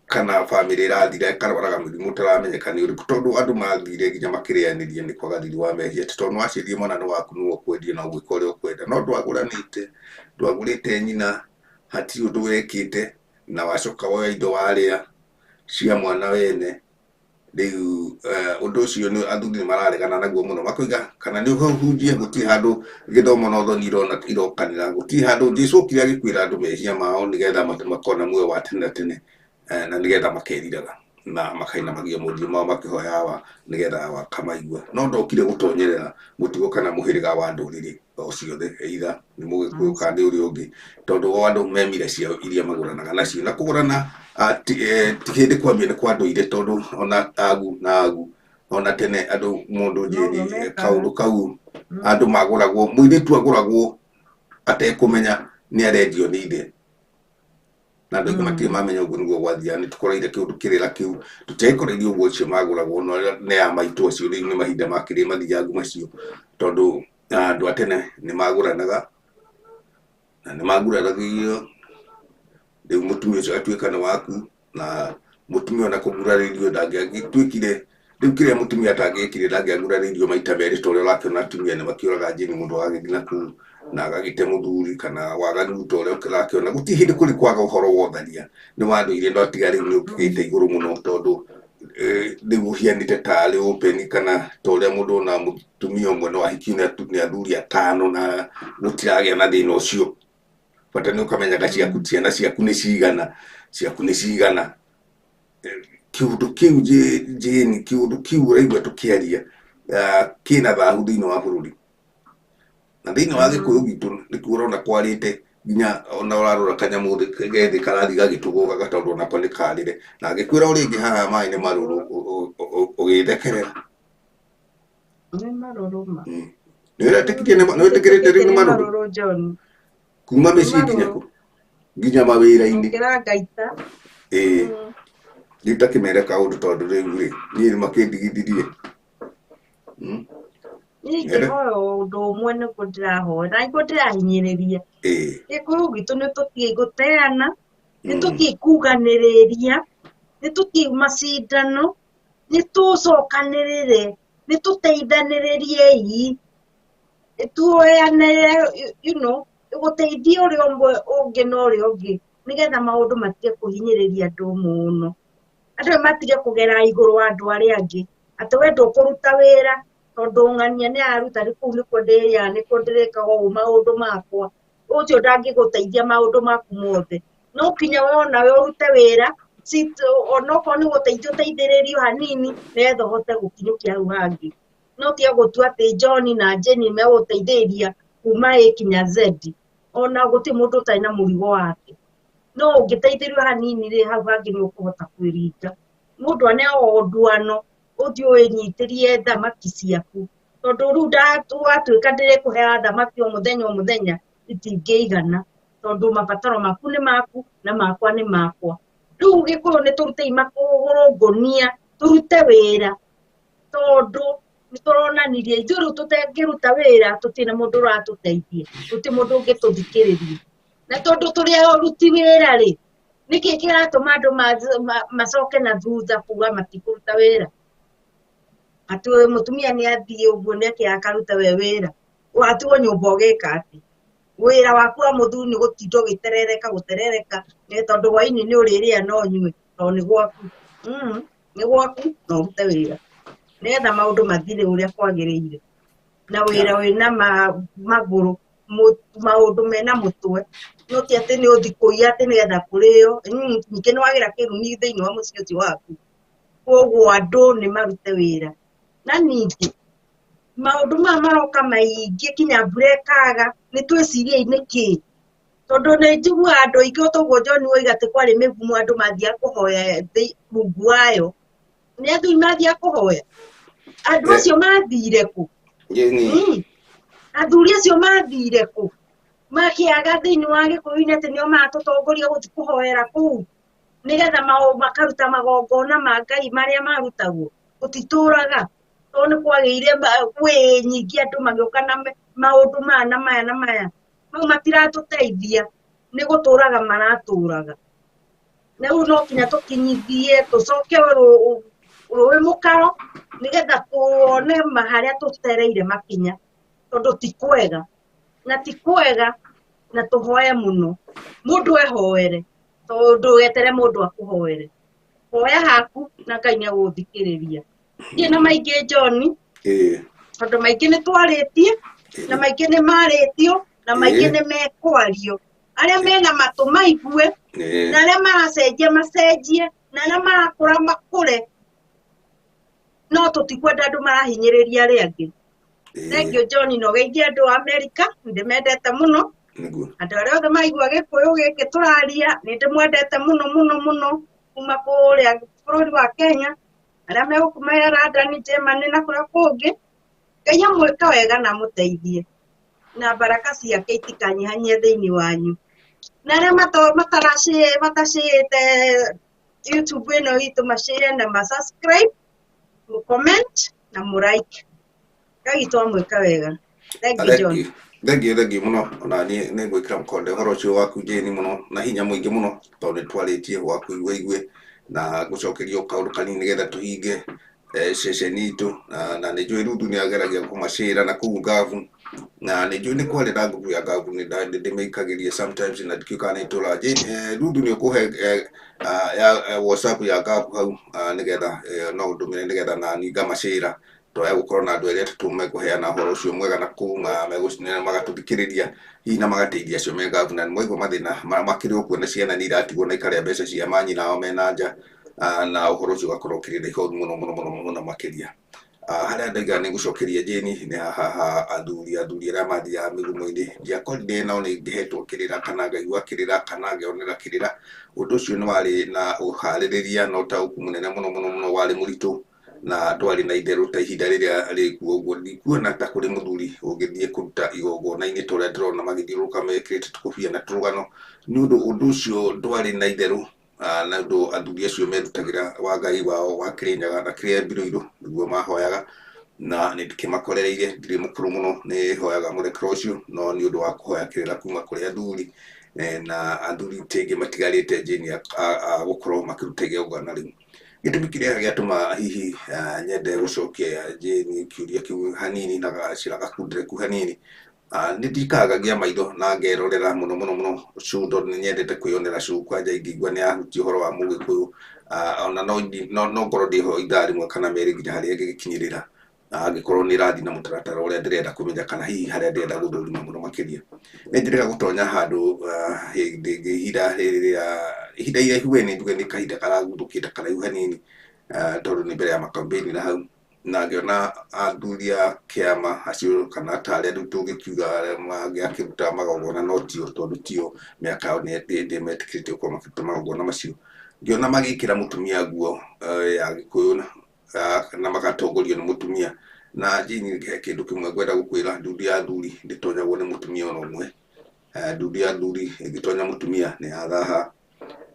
kana family irathire karwaraga mirimu taramenyeka ni uriku tondu andu mathire nginya makirianirie ni kwaga thiri wa mehia tondu wacirie mwana waku nuo kwendia na gwika uria ukwenda no ndwaguranite ndwagurite nyina hati undu wekite na wacoka woya indo waria cia mwana wene riu undu ucio ni athuri mararegana naguo muno makoiga kana ni uhunjie guti handu githomo no thoni irokanira guti handu Jesu kiri agikwira andu mehia mao nigetha makona muoyo wa tene tene na nigetha makeriraga na makaina magia muthio mao makihoyawa nigetha wakamaigua no ndokire gutonyerera mutigo kana muhiriga wa nduriri ucio the either ni Mugikuyu kana uri ungi tondu andu memire cio iria maguranaga nacio na kugurana tikindi kwambia ni kwa nduire tondu ona agu ona tene andu mundu njeri kaundu kau andu maguragwo muiritu aguragwo atekumenya ni arendio ni inde na ndu matie mamenya uguo niguo gwathia ni tukoreire kiundu kirira kiu tutekoreire uguo cio maguragwo no ne ya maitu acio riu ni mahinda makiri mathiangu macio tondu andu atene ni maguranaga na ni maguranagia riu mutumia ucio atuika na waku na mutumia na kuguraririo ndangĩtwikire riu kiria mutumia atangĩkire ndangĩaguraririo maita meri tore lake na atumia ni makiuraga njini mundu wagithina ku na agagite muthuri kana waganu tore ukirake na guti hindi kuri kwaga uhoro wotharia ni wandu ire ndo tigari ni ukigite iguru muno tondu riu hianite tari open kana tore mundu na mutumia umwe no ahikine ni athuri atano na gutiragia na thina ucio bata ni ukamenyaga ciaku ciana ciaku ni cigana kiundu kiu jeni kiundu kiu uraigua tukiaria kina thahu thiini wa bururi na thiini wa Gikuyu gitu nikuo urona kwarite nginya ona urarora kanyamu gethi karathi gagituguga gatondu onako ni karire na gikwira uringi haha mai ni maruru ugithekerera ni maruru ma niwetekirite riu ni maruru John kuma meciti nyaku nginya mawira-ini kira ngaita gita kimere kaundu tondu riu ri ni makindigithirie Nĩngĩhoya ũndũ ũmwe nĩguo ndĩrahoya na nĩguo ndĩrahinyĩrĩria Gĩkũyũ gitũ nĩtũtiĩ gũteana nĩtũtiĩ kuganĩrĩria nĩtũtiĩ macindano nĩtũcokanĩrĩre nĩtũteithanĩrĩriei tuoyanĩre gũteithia ũrĩa ũmwe ũngĩ na ũrĩa ũngĩ nĩgetha maũndũ matige kũhinyĩrĩria andũ mũno andũ matige kũgera igũrũ wa andũ arĩa angĩ atĩ we ndũkũruta wĩra tondu ng'ania ni aruta ri kuu nikuo ndiria nikuo ndirikaga ũũ maũndũ makwa ũcio ndangĩgũteithia maũndũ maku mothe no kinya we onawe ũrute wĩra onokorwo nĩ gũteithia ũteithĩrĩrio hanini nĩgetha ũhote gũkinyũkia hau hangĩ no tiga gũtua atĩ John na Jane megũteithĩrĩria kuma A kinya Z ona gũtirĩ mũndũ ũtarĩ na mũrigo wake no ũngĩteithĩrio hanini rĩ hau hangĩ nĩ ũkũhota kwĩringa mũndũ ane o nduano uthio wenyitĩrie thamaki ciaku tondu riu ndatuĩka ndĩrĩkũheaga thamaki o mũthenya itingĩigana tondu mabataro maku nĩ maku na makwa nĩ makwa riu Gĩkũyũ nĩtũrute makũgũrũ ngũnia tũrute wĩra tondu nĩtũronanirie ithuĩ rĩu tũtangĩruta wĩra tũtirĩ na mũndũ ũratũteithia gũtirĩ mũndũ ũngĩtũthikĩrĩria na tondu tũrĩ aruti wĩra rĩ nĩkĩ kĩratũma andũ macoke na thutha kuga matikũruta wĩra ati mutumia ni athie uguo ni akaruta we wira watigwo nyumba ugika ati wira waku wa muthuri ni gutinda guterereka ni tondu hwaini ni uriria no nyue to ni gwaku no urute wira nigetha maundu mathire uria kwagiriire na wira wina maguru maundu mena mutwe no ti ati ni uthi kuia ati nigetha kurio ningi ni wagira kirumi thiini wa mucii ucio waku koguo andu ni marute wira na ningĩ maũndũ maroka maingĩ kinya mbura ĩkaga nĩtwĩciria nĩkĩ tondu nĩ njiguaga andũ aingĩ ũtoguo John woiga atĩ kwarĩ mĩgumu andũ mathiaga kũhoya rungu wayo nĩ athuri mathiaga kũhoya andũ acio mathire kũ athuri acio mathire kũ makiaga thĩinĩ wa Gĩkũyũ-inĩ atĩ nĩo matũtongoria gũthiĩ kũhoera kũu nĩgetha makaruta magongona ma Ngai marĩa marutagwo gũtitũraga tondũ nĩ kwagĩire kwĩ nyingĩ andũ magĩũka na maũndũ maya na maya na maya mau matiratũteithia nĩ gũtũraga maratũraga na rĩu no nginya tũkinyithie tũcoke rũĩ mũkaro nĩgetha tuone harĩa tũtereire makinya tondũ ti kwega na ti kwega na tũhoe mũno mũndũ ehoere tondũ wetere mũndũ akũhoere hoya haku na Ngai nĩagũthikĩrĩria ndiĩ na maingĩ John tondũ maingĩ nĩ twarĩtie na maingĩ nĩ marĩtio na maingĩ nĩ mekwario arĩa mena matũ maigue na arĩa maracenjia macenjie na arĩa marakũra makũre no tũtikwenda andũ marahinyĩrĩria arĩa angĩ. Thank you John, no geithie andũ a America ndĩmendete mũno andũ arĩa othe maigua Gĩkũyũ gĩkĩ tũraria nĩndĩmwendete mũno mũno mũno kuma kũrĩa bũrũri wa Kenya arĩa megũkuma London, Germany na kũrĩa kũngĩ Ngai amwĩke wega na mũteithie na baraka ciake itikanyihanyie thĩinĩ wanyu na arĩa matacĩte YouTube ĩno itũ macĩre na subscribe comment na like Ngai twamwĩka wega. Thank you John. Thank you muno ona ni ngwikira mkonde horo ucio waku Jane muno na hinya muingi muno tondu twaritie waku igwe na gucokeria kaundu kanini nigetha tuhinge ceceni itu na nĩ njũĩ rĩu nĩ ageragia kũmacĩra na kũu ngavu na nĩ njũĩ nĩ kwarĩ na nguvu ya ngavu ndĩmĩikagĩria sometimes na ndikiuga nĩ tũra Jane rĩu nĩ ũkũhe ya WhatsApp ya ngavu hau nigetha no ndũmĩre nigetha na ni ngamacĩra twae gukorwo na andũ erĩ atatũ mekũheana ũhoro ũcio mwega na kuma megũcinĩra magatũthikĩrĩria hihi na magateithia acio me ngavu na mwaigua mathĩna makĩrĩ ũkuo na ciana nĩ iratigwo na ikarĩa mbeca cia manyina ao mena nja na ũhoro ũcio ũgakorwo ũkĩrĩ ihũthũ mũno makĩria harĩa ndaiga nĩ gũcokeria Jane nĩ haha athuri arĩa mathiaga mĩgumo-inĩ ndiakorire nao nĩ ngĩhetwo kĩrĩra kana ngaigua kĩrĩra kana ngĩonera kĩrĩra ũndũ ũcio nĩ warĩ na ũharĩrĩria na ũtaũku mũnene mũno warĩ mũritũ na ndwarĩ na itherũ ta ihinda rĩrĩa rĩkuo ũguo ndikuona ta kũrĩ mũthuri ũngĩthiĩ kũruta igongona-inĩ tũrĩa ndĩrona magĩthiũrũrũka mekĩrĩte tũkũbia na tũrũgano nĩ ũndũ ũcio ndwarĩ na itherũ na ũndũ athuri acio merutagĩra wa Ngai wao wa Kĩrĩnyaga na Kĩrĩambirũirũ nĩguo mahoyaga na nĩ ndĩkĩmakorereire ndirĩ mũkũrũ mũno nĩ hoyaga mũrekero ũcio no nĩ ũndũ wa kũhoya kĩrĩra kuma kũrĩ athuri na athuri tĩngĩ matigarĩte Jane gũkorwo makĩruta igongona rĩu. Gĩtũmi kĩrĩa gĩatũma hihi nyende gũcokia Jane kĩũria kĩu hanini na gacĩra gakundereku hanini nĩ ndikagagia maitho na ngerorera mũno cundo nĩ nyendete kwĩyonera cu kwanja ingĩigua nĩ ahutia ũhoro wa Mũgĩkũyũ ona no ngorwo ndĩho ithaa rĩmwe kana merĩ nginya harĩa ĩngĩkinyĩrĩra angĩkorwo nĩ ĩrathiĩ na mũtaratara ũrĩa ndĩrenda kũmenya kana hihi harĩa ndĩrenda gũthũrima mũno makĩria nĩ njĩrĩga gũtonya handũ ihinda iraihu nĩ njuge nĩ kahinda karaguthũkĩte karaihu hanini tondũ nĩ mbere ya makambĩni na hau na ngĩona athuri a kĩama acio kana ta arĩa rĩu tũngĩkiuga magĩakĩruta magongona no tio tondũ tio mĩaka yao ndĩmetĩkĩrĩte gũkorwo makĩruta magongona macio ngĩona magĩkĩra mũtumia nguo ya Gĩkũyũ na magatongorio nĩ mũtumia na Jane kĩndũ kĩmwe ngwenda gũkwĩra nduthi ya athuri ndĩtonyagwo nĩ mũtumia ona ũmwe nduthi ya athuri ĩngĩtonya mũtumia nĩ yathaha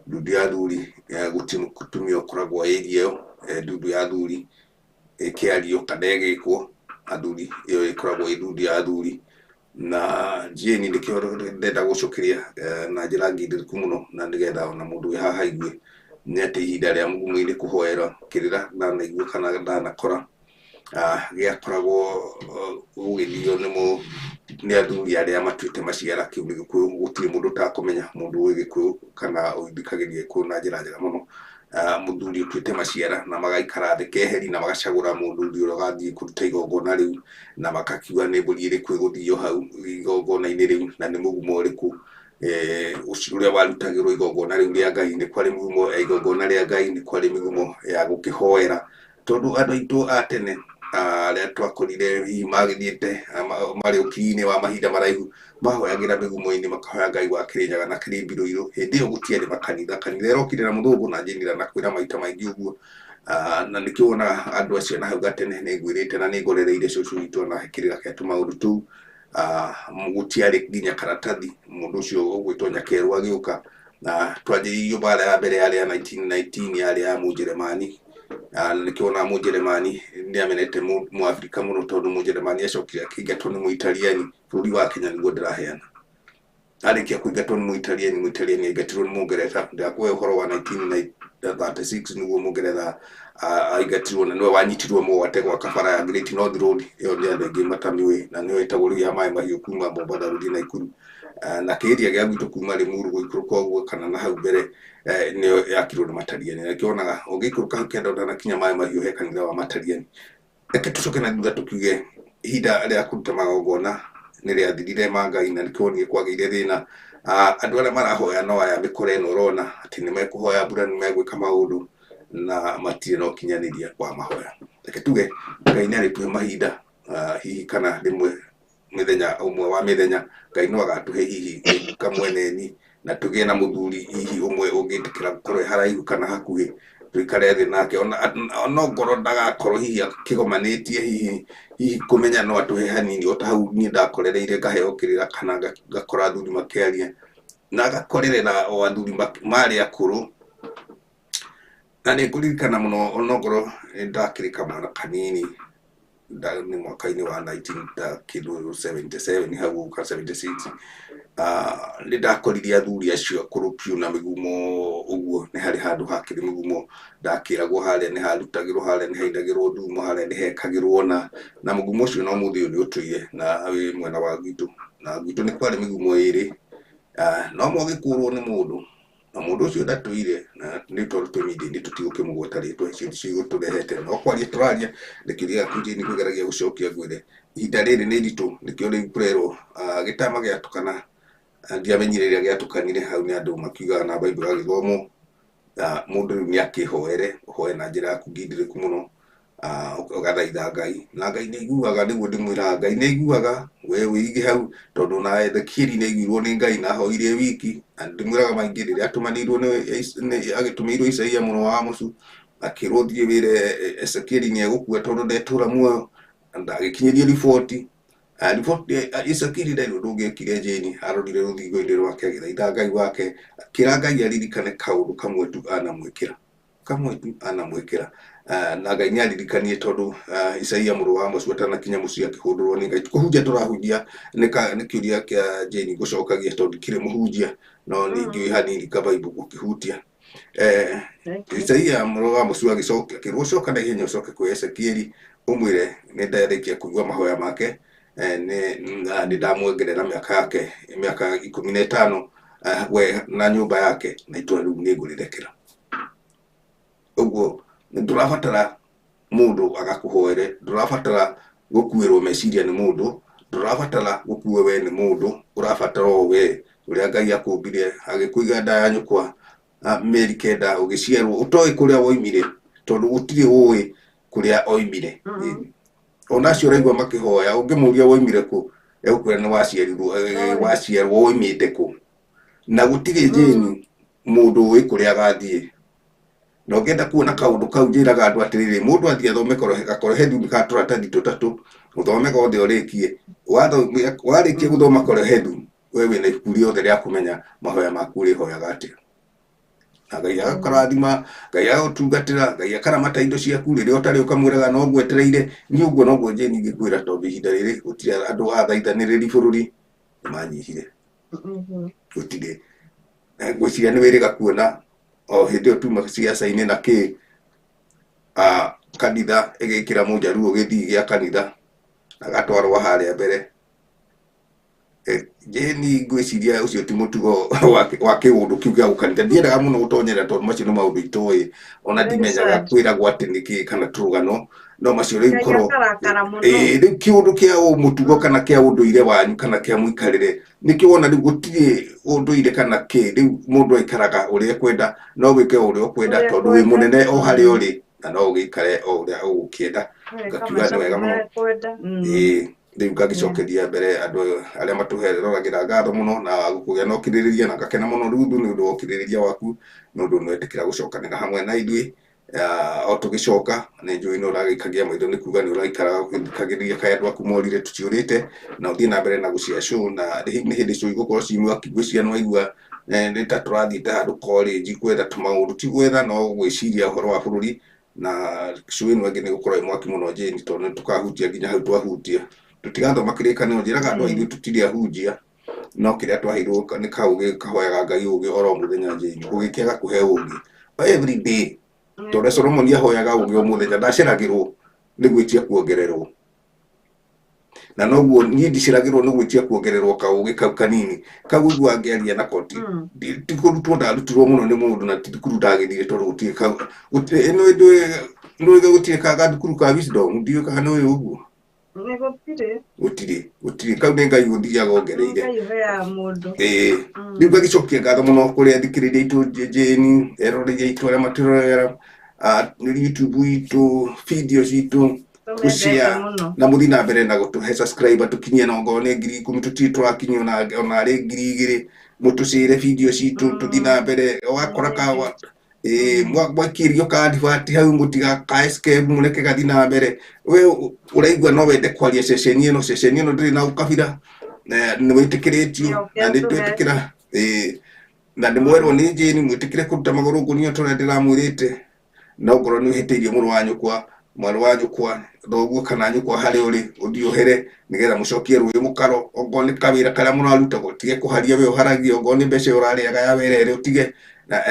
nduthi ya athuri gũtirĩ mũtumia ũkoragwo area ĩyo nduthi ya athuri ĩkĩario kana ĩgĩkwo athuri ĩyo ĩkoragwo ĩ nduthi ya athuri na Jane nĩkĩo ndenda gũcokeria na njĩra ngindĩrĩku mũno na nĩgetha ona mũndũ wĩ haha aigue nĩ atĩ ihinda rĩa mũgumo-inĩ kũhoera kĩrĩra ndanaigua kana ndanakora gĩakoragwo gũgĩthio nĩ athuri arĩa matuĩte maciara kĩu nĩ Gĩkũyũ gũtirĩ mũndũ ũtakũmenya mũndũ ũĩ Gĩkũyũ kana ũthikagĩria Gĩkũyũ na njĩra njega mũno mũthuri ũtuĩte maciara na magaikara thĩ keheri na magacagũra mũthuri ũrĩa ũgathiĩ kũruta igongona rĩu na makakiuga nĩ mbũri ĩrĩkũ ĩgũthio hau igongona-inĩ rĩu na nĩ mũgumo ũrĩkũ ũrĩa warutagĩrwo igongona rĩu rĩa Ngai nĩ kwarĩ mĩgumo ya igongona rĩa Ngai nĩ kwarĩ mĩgumo ya gũkĩhoera tondũ andũ aitũ a tene arĩa twakũrire hihi magĩthiĩte marĩ ũkiri-inĩ wa mahinda maraihu mahoyagĩra mĩgumo-inĩ makahoya Ngai wa Kĩrĩnyaga na Kĩrĩmbirũirũ hĩndĩ ĩyo gũtiarĩ makanitha ĩrokire na mũthũngũ na Jane na kwĩra maita maingĩ ũguo na nĩkĩo wonaga andũ acio na hau gatene nĩ ngwĩrĩte na nĩ ngorereire cũcũ witũ na kĩrĩra gĩa tũmaũndũ tũu gutiarĩ nginya karatathi mũndũ ũcio ũgwĩtwo Nyakerũ agĩũka na twanjĩrĩirio mbara ya mbere yarĩ ya 1919 yarĩ ya Mũnjeremani. Nĩkĩona Mũnjeremani nĩamenete Mũafrika mũno tondũ Mũnjeremani acokire akĩingatwo nĩ Mũitaliani bũrũri wa Kenya nĩguo ndĩraheana. Arĩkia kũingatwo nĩ Mũitaliani aingatirwo nĩ Mũngeretha. Ndakũhe ũhoro wa 1936 nĩguo Mũngeretha aingatirwo na nĩwe wanyitirwo mũgwate gwa kabara ya Great North Road. Ĩyo nĩ andũ aingĩ matamĩũĩ na nĩyo ĩtagwo rĩu ya Maĩ Mahiũ kuma Mombatha gũthiĩ Naikuru. Na kĩria gĩa gwitũ kuma Limuru gũikũrũka ũguo kana na hau mbere nĩyo yakirwo nĩ Matariani. Na kĩonaga ũngĩikũrũka hau kĩanda ũtanakinya Maĩ Mahiũ he kanitha wa Matariani. Reke tũcoke na thutha tũkiuge ihinda rĩa kũruta magongona nĩ rĩathirire ma Ngai na nĩkĩo niĩ kwagĩire thĩna. Andũ arĩa marahoya no aya mĩkora ĩno ũrona atĩ nĩ mekũhoya mbura nĩ megwĩka maũndũ na matirĩ na ũkinyanĩria wa mahoya. Reke tuge Ngai nĩ arĩtũhe mahinda hihi kana rĩmwe mĩthenya ũmwe wa mĩthenya Ngai no agatũhe hihi kamweneni na tũgĩe na mũthuri hihi ũmwe ũngĩtĩkĩra gũkorwo haraihu kana hakuhĩ tũikare thĩ nake ona ngoro ndagakorwo hihi akĩgomanĩtie hihi kũmenya no atũhe hanini o ta hau niĩ ndakorereire ngaheo kĩrĩra kana ngakora athuri makĩaria na agakorerera o athuri marĩ akũrũ. Na nĩ ngũririkana mũno onokorwo ndakĩrĩ kamwana kanini nĩ mwaka-inĩ wa 1977 hau ũka 76 nĩ ndakoririe athuri acio akũrũ biũ na mĩgumo ũguo. Nĩ harĩ handũ hakĩrĩ mĩgumo ndakĩragwo harĩa nĩ harutagĩrwo harĩa nĩ haindagĩrwo ndumo harĩa nĩ hekagĩrwo na mũgumo ũcio no mũthĩ ũyũ nĩ ũtũire na wĩ mwena wa gwitũ na gwitũ nĩ kwarĩ mĩgumo ĩrĩ no mwagĩkũrwo nĩ mũndũ na mũndũ ũcio ndatũire na nĩ tondũ tũmĩndĩ tũtigũkĩmũgweta rĩtwa icio cigũtũrehete no kwaria tũraria ndĩkĩria kũnjini kwĩgeragia gũcokia ngwĩre ihinda rĩrĩ nĩ ritũ. Nĩkĩo rĩu kũrerwo gĩtama gĩatukana ndiamenyire rĩrĩa gĩatukanire hau nĩ andũ makiugaga na Bible gagĩthomwo mũndũ rĩu nĩ akĩhoere ũhoe na njĩra yaku ngindĩrĩku mũno ũgathaitha Ngai na Ngai nĩ aiguaga. Nĩguo ndĩmwĩraga Ngai nĩ aiguaga we wĩige hau tondũ na Ezekieli nĩ aiguirwo nĩ Ngai na ahoire wiki. Na ndĩmwĩraga maingĩ rĩrĩa atũmanĩirwo agĩtũmĩirwo Isaia mũrũ wa Amosu akĩrwo thiĩ wĩre Ezekieli nĩ egũkua tondũ ndetũra muoyo na ndagĩkinyĩrio riboti. Ezekieli ndarĩ ũndũ ũngĩekire Jane arorire rũthingo-inĩ rwake agĩthaitha Ngai wake akĩra Ngai aririkane kaũndũ kamwe tu anamwĩkĩra na Ngai nĩ aririkanie tondũ Isaia mũrũ wa Amosu atanakinya mũciĩ akĩhũndũrwo nĩ Ngai. Kũhunjia tũrahunjia nĩ kĩũria kĩa Jane gũcokagia tondũ ndikĩrĩ mũhunjia no ningĩ hanini ka Bible gũkĩhutia. Isaia mũrũ wa Amosu akĩrwo coka na ihenya ũcoke kwĩ Ezekieli ũmwĩre nĩ ndarĩkia kũigua mahoya make nĩ ndamwongerera mĩaka yake mĩaka 15 we na nyũmba yake na itũra rĩu nĩ ngũrĩrekera. Ũguo ndũrabatara mũndũ agakũhoere, ndũrabatara gũkuĩrwo meciria nĩ mũndũ, ndũrabatara gũkuo we nĩ mũndũ, ũrabatara o we ũrĩa Ngai akũmbire agĩkũiga nda ya nyũkwa mĩeri 9 ũgĩciarwo ũtoĩ kũrĩa woimire tondũ gũtirĩ ũĩ kũrĩa oimire. Ona acio ũraigua makĩhoya ũngĩmũria woimire kũ egũkwĩra nĩ waciarwo woimĩte kũ na gũtirĩ Jane mũndũ ũĩ kũrĩa agathiĩ. Na ũngĩenda kuona kaũndũ kau njĩraga andũ atĩrĩrĩ mũndũ athiĩ athome Korohedu ka tũratathi tũtatũ ũthome gothe ũrĩkie. Warĩkia gũthoma Korohedu we wĩna ibuku rĩothe rĩa kũmenya mahoya maku ũrĩhoyaga atĩa. Na Ngai agakũrathima, Ngai agagũtungatĩra, Ngai akaramata indo ciaku rĩrĩa ũtarĩ ũkamwĩraga no ngwetereire. Niĩ ũguo noguo Jane ingĩkwĩra tondũ ihinda rĩrĩ gũtirĩ andũ athaithanĩrĩri bũrũri nĩ manyihire. Gũtirĩ ngwĩciria nĩ wĩrĩga kuona o hĩndĩ ĩyo tuma ciaca-inĩ na kĩ kanitha ĩgĩkĩra mũnjaruo gĩthii gĩa kanitha agatwarwo harĩa mbere. Jane ngwĩciria ũcio ti mũtugo wa kĩũndũ kĩu gĩa gũkanitha. Ndiendaga mũno gũtonyera tondũ macio nĩ maũndũ itoĩ ona ndimenyaga kwĩragwo atĩ nĩkĩ kana tũrũgano no macio rĩu korwo rĩu kĩũndũ kĩa mũtugo kana kĩa ũndũire wanyu kana kĩa mũikarĩre nĩkĩo wona rĩu gũtirĩ ũndũire kana kĩ rĩu mũndũ aikaraga ũrĩa kwenda no wĩke ũrĩa ũkwenda tondũ wĩ mũnene o harĩa ũrĩ na no ũgĩikare o ũrĩa ũgũkĩenda. Ngakiuga nĩ wega mũno rĩu ngagĩcokeria mbere andũ arĩa matũhereragĩra ngatho mũno na gũkũgĩa na ũkirĩrĩria na ngakena mũno rĩu nĩ ũndũ wa ũkirĩrĩria waku nĩ ũndũ nĩwetĩkĩra gũcokanĩra hamwe na ithuĩ o tugicoka nä njå ä no å ragäikagia maitho nä kuga nä å raikaraga kagä kaya andå morire tå tiå rä te na å thiä na mbere na gå ciaco na nä hä ndä cio igå korwo cimwa kigwä ciana waigua nä ta tå rathiä te handå korä gwetha tå maå ndå ti gwetha no gwä ciria å horo wa bå rå ri na cå ä no ĩngĩ nä gå korwo ä mwaki må no Jane tondå nä tå kahutia nginya hau twahutia tå tigathoma kä rä kanä njä raga andå aithä tå tirä ahunjia no kä rä a twaheirwo nä kaå gä kahoyaga Ngai å gä oro må thenya Jane gå gä kä aga kå heo å gä everyday tondå Solomoni ahoyaga å gä o må thenya ndaceragä rwo nä gwä tia kuongererwo na noguo niä ndiceragä rwo nä gwä tia kuongererwo kaå gä kau kanini kau å guo angä aria nako ti kå rutwo ndarutirwo må no nä må ndå na ti thukuru ndagä thire tondå gå tirä kau ä no gå tirä kaga thukuru ka wisdom ndiå kana nä å yå å guo gutiri kau nä Ngai gå thiaga ongereire rä u ngagä cokia ngatho må no kå rä a thikä rä ria itå Jane eroreria itå arä a matå rorera YouTube itå video citå gå cia na må thiä na mbere na gå tå he subscribe tå kinyie na ngoro nä 10,000 tå tirä tå rakinyia ona rä 2,000 må tå cä re video citå tå thiä na mbere wakora kawa mwakirio kadivati hau mutigaka escape mureke gathi na mbere we uraigua no wende kwaria ceceni ino ndiri na ukabira ni witikiritio na ni twitikira na ni mwerwo ni Jane mwitikire kuruta maguru ngunio tore ndiramwirite no ngoro ni uhitiirie muru wa nyukwa mwaru wa nyukwa thoguo kana nyukwa hari uri uthiohere nigetha mucokie ruyi mukaro ongo ni kawira karia muraruta gutige kuharia we uharagia ongo ni mbeca urariaga ya werere utige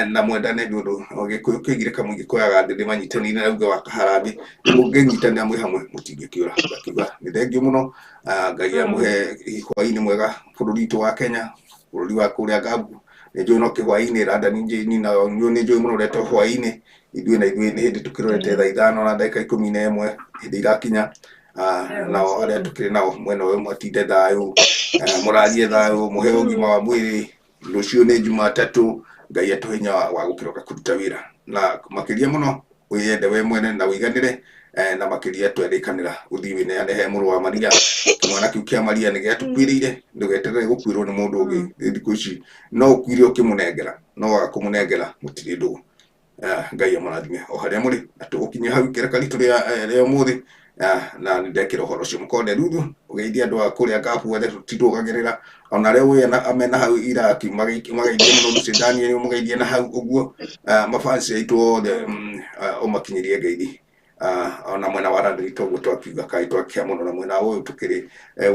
na mwendane nä å ndå gä kä igire kamwe gä koyaga ndä ndä manyitanä na uge wa kaharamä må ngä nyitanä mwä hamwe må tingä kä å ra ngakiuga nä thengio må no Ngai amå he hwainä mwega bå rå ri witå wa Kenya bå rå ri wa kå rä a Ngambu nä njå no kä hwainä Randani Jane na nä njå må no retwo hwainä ithuä na ithuä nä hä ndä tå kä rorete thaa 5 na ndagä ka 11 hä ndä irakinya nao arä a tå kä rä nao mwena å yå mwatinde thayå må rarie thayå må he å gima wa mwä rä rå cio nä Jumatatå Ngai atå hinya wa gå kä roka kå ruta wä ra na makä ria må no wä yende we mwene na wä iganä re na makä ria twendä kanä ra gå thiä wä neane he må rå wa Maria kä mwana kä u kä a Maria nä gä atå kuä rä ire ndå geterere gå kuä rwo nä må ndå å ngä thikå ici no å kuire å kä må nengera no waga kå må nengera må tirä ndå Ngai amå o harä a må rä na tå gå kinyia hau kä reka ritå rä a må thä na nä ndekä ra å horo å cio må kone ruthu å geithia andå a kå rä a Ngambu othe tå tindågagä rä ra ona arä a amena hau iraki mageithia må no Lucy Daniel må geithia na hau å guo mafansi aitå othe å makinyä rie ngeithi ona mwena wa Randani toguo twakiuga kai twakia må no na mwena å yå tå kä rä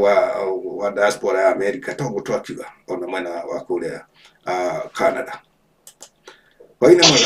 wa diaspora ya America toguo twakiuga ona mwena wa kå rä a Canada hwainä mwega.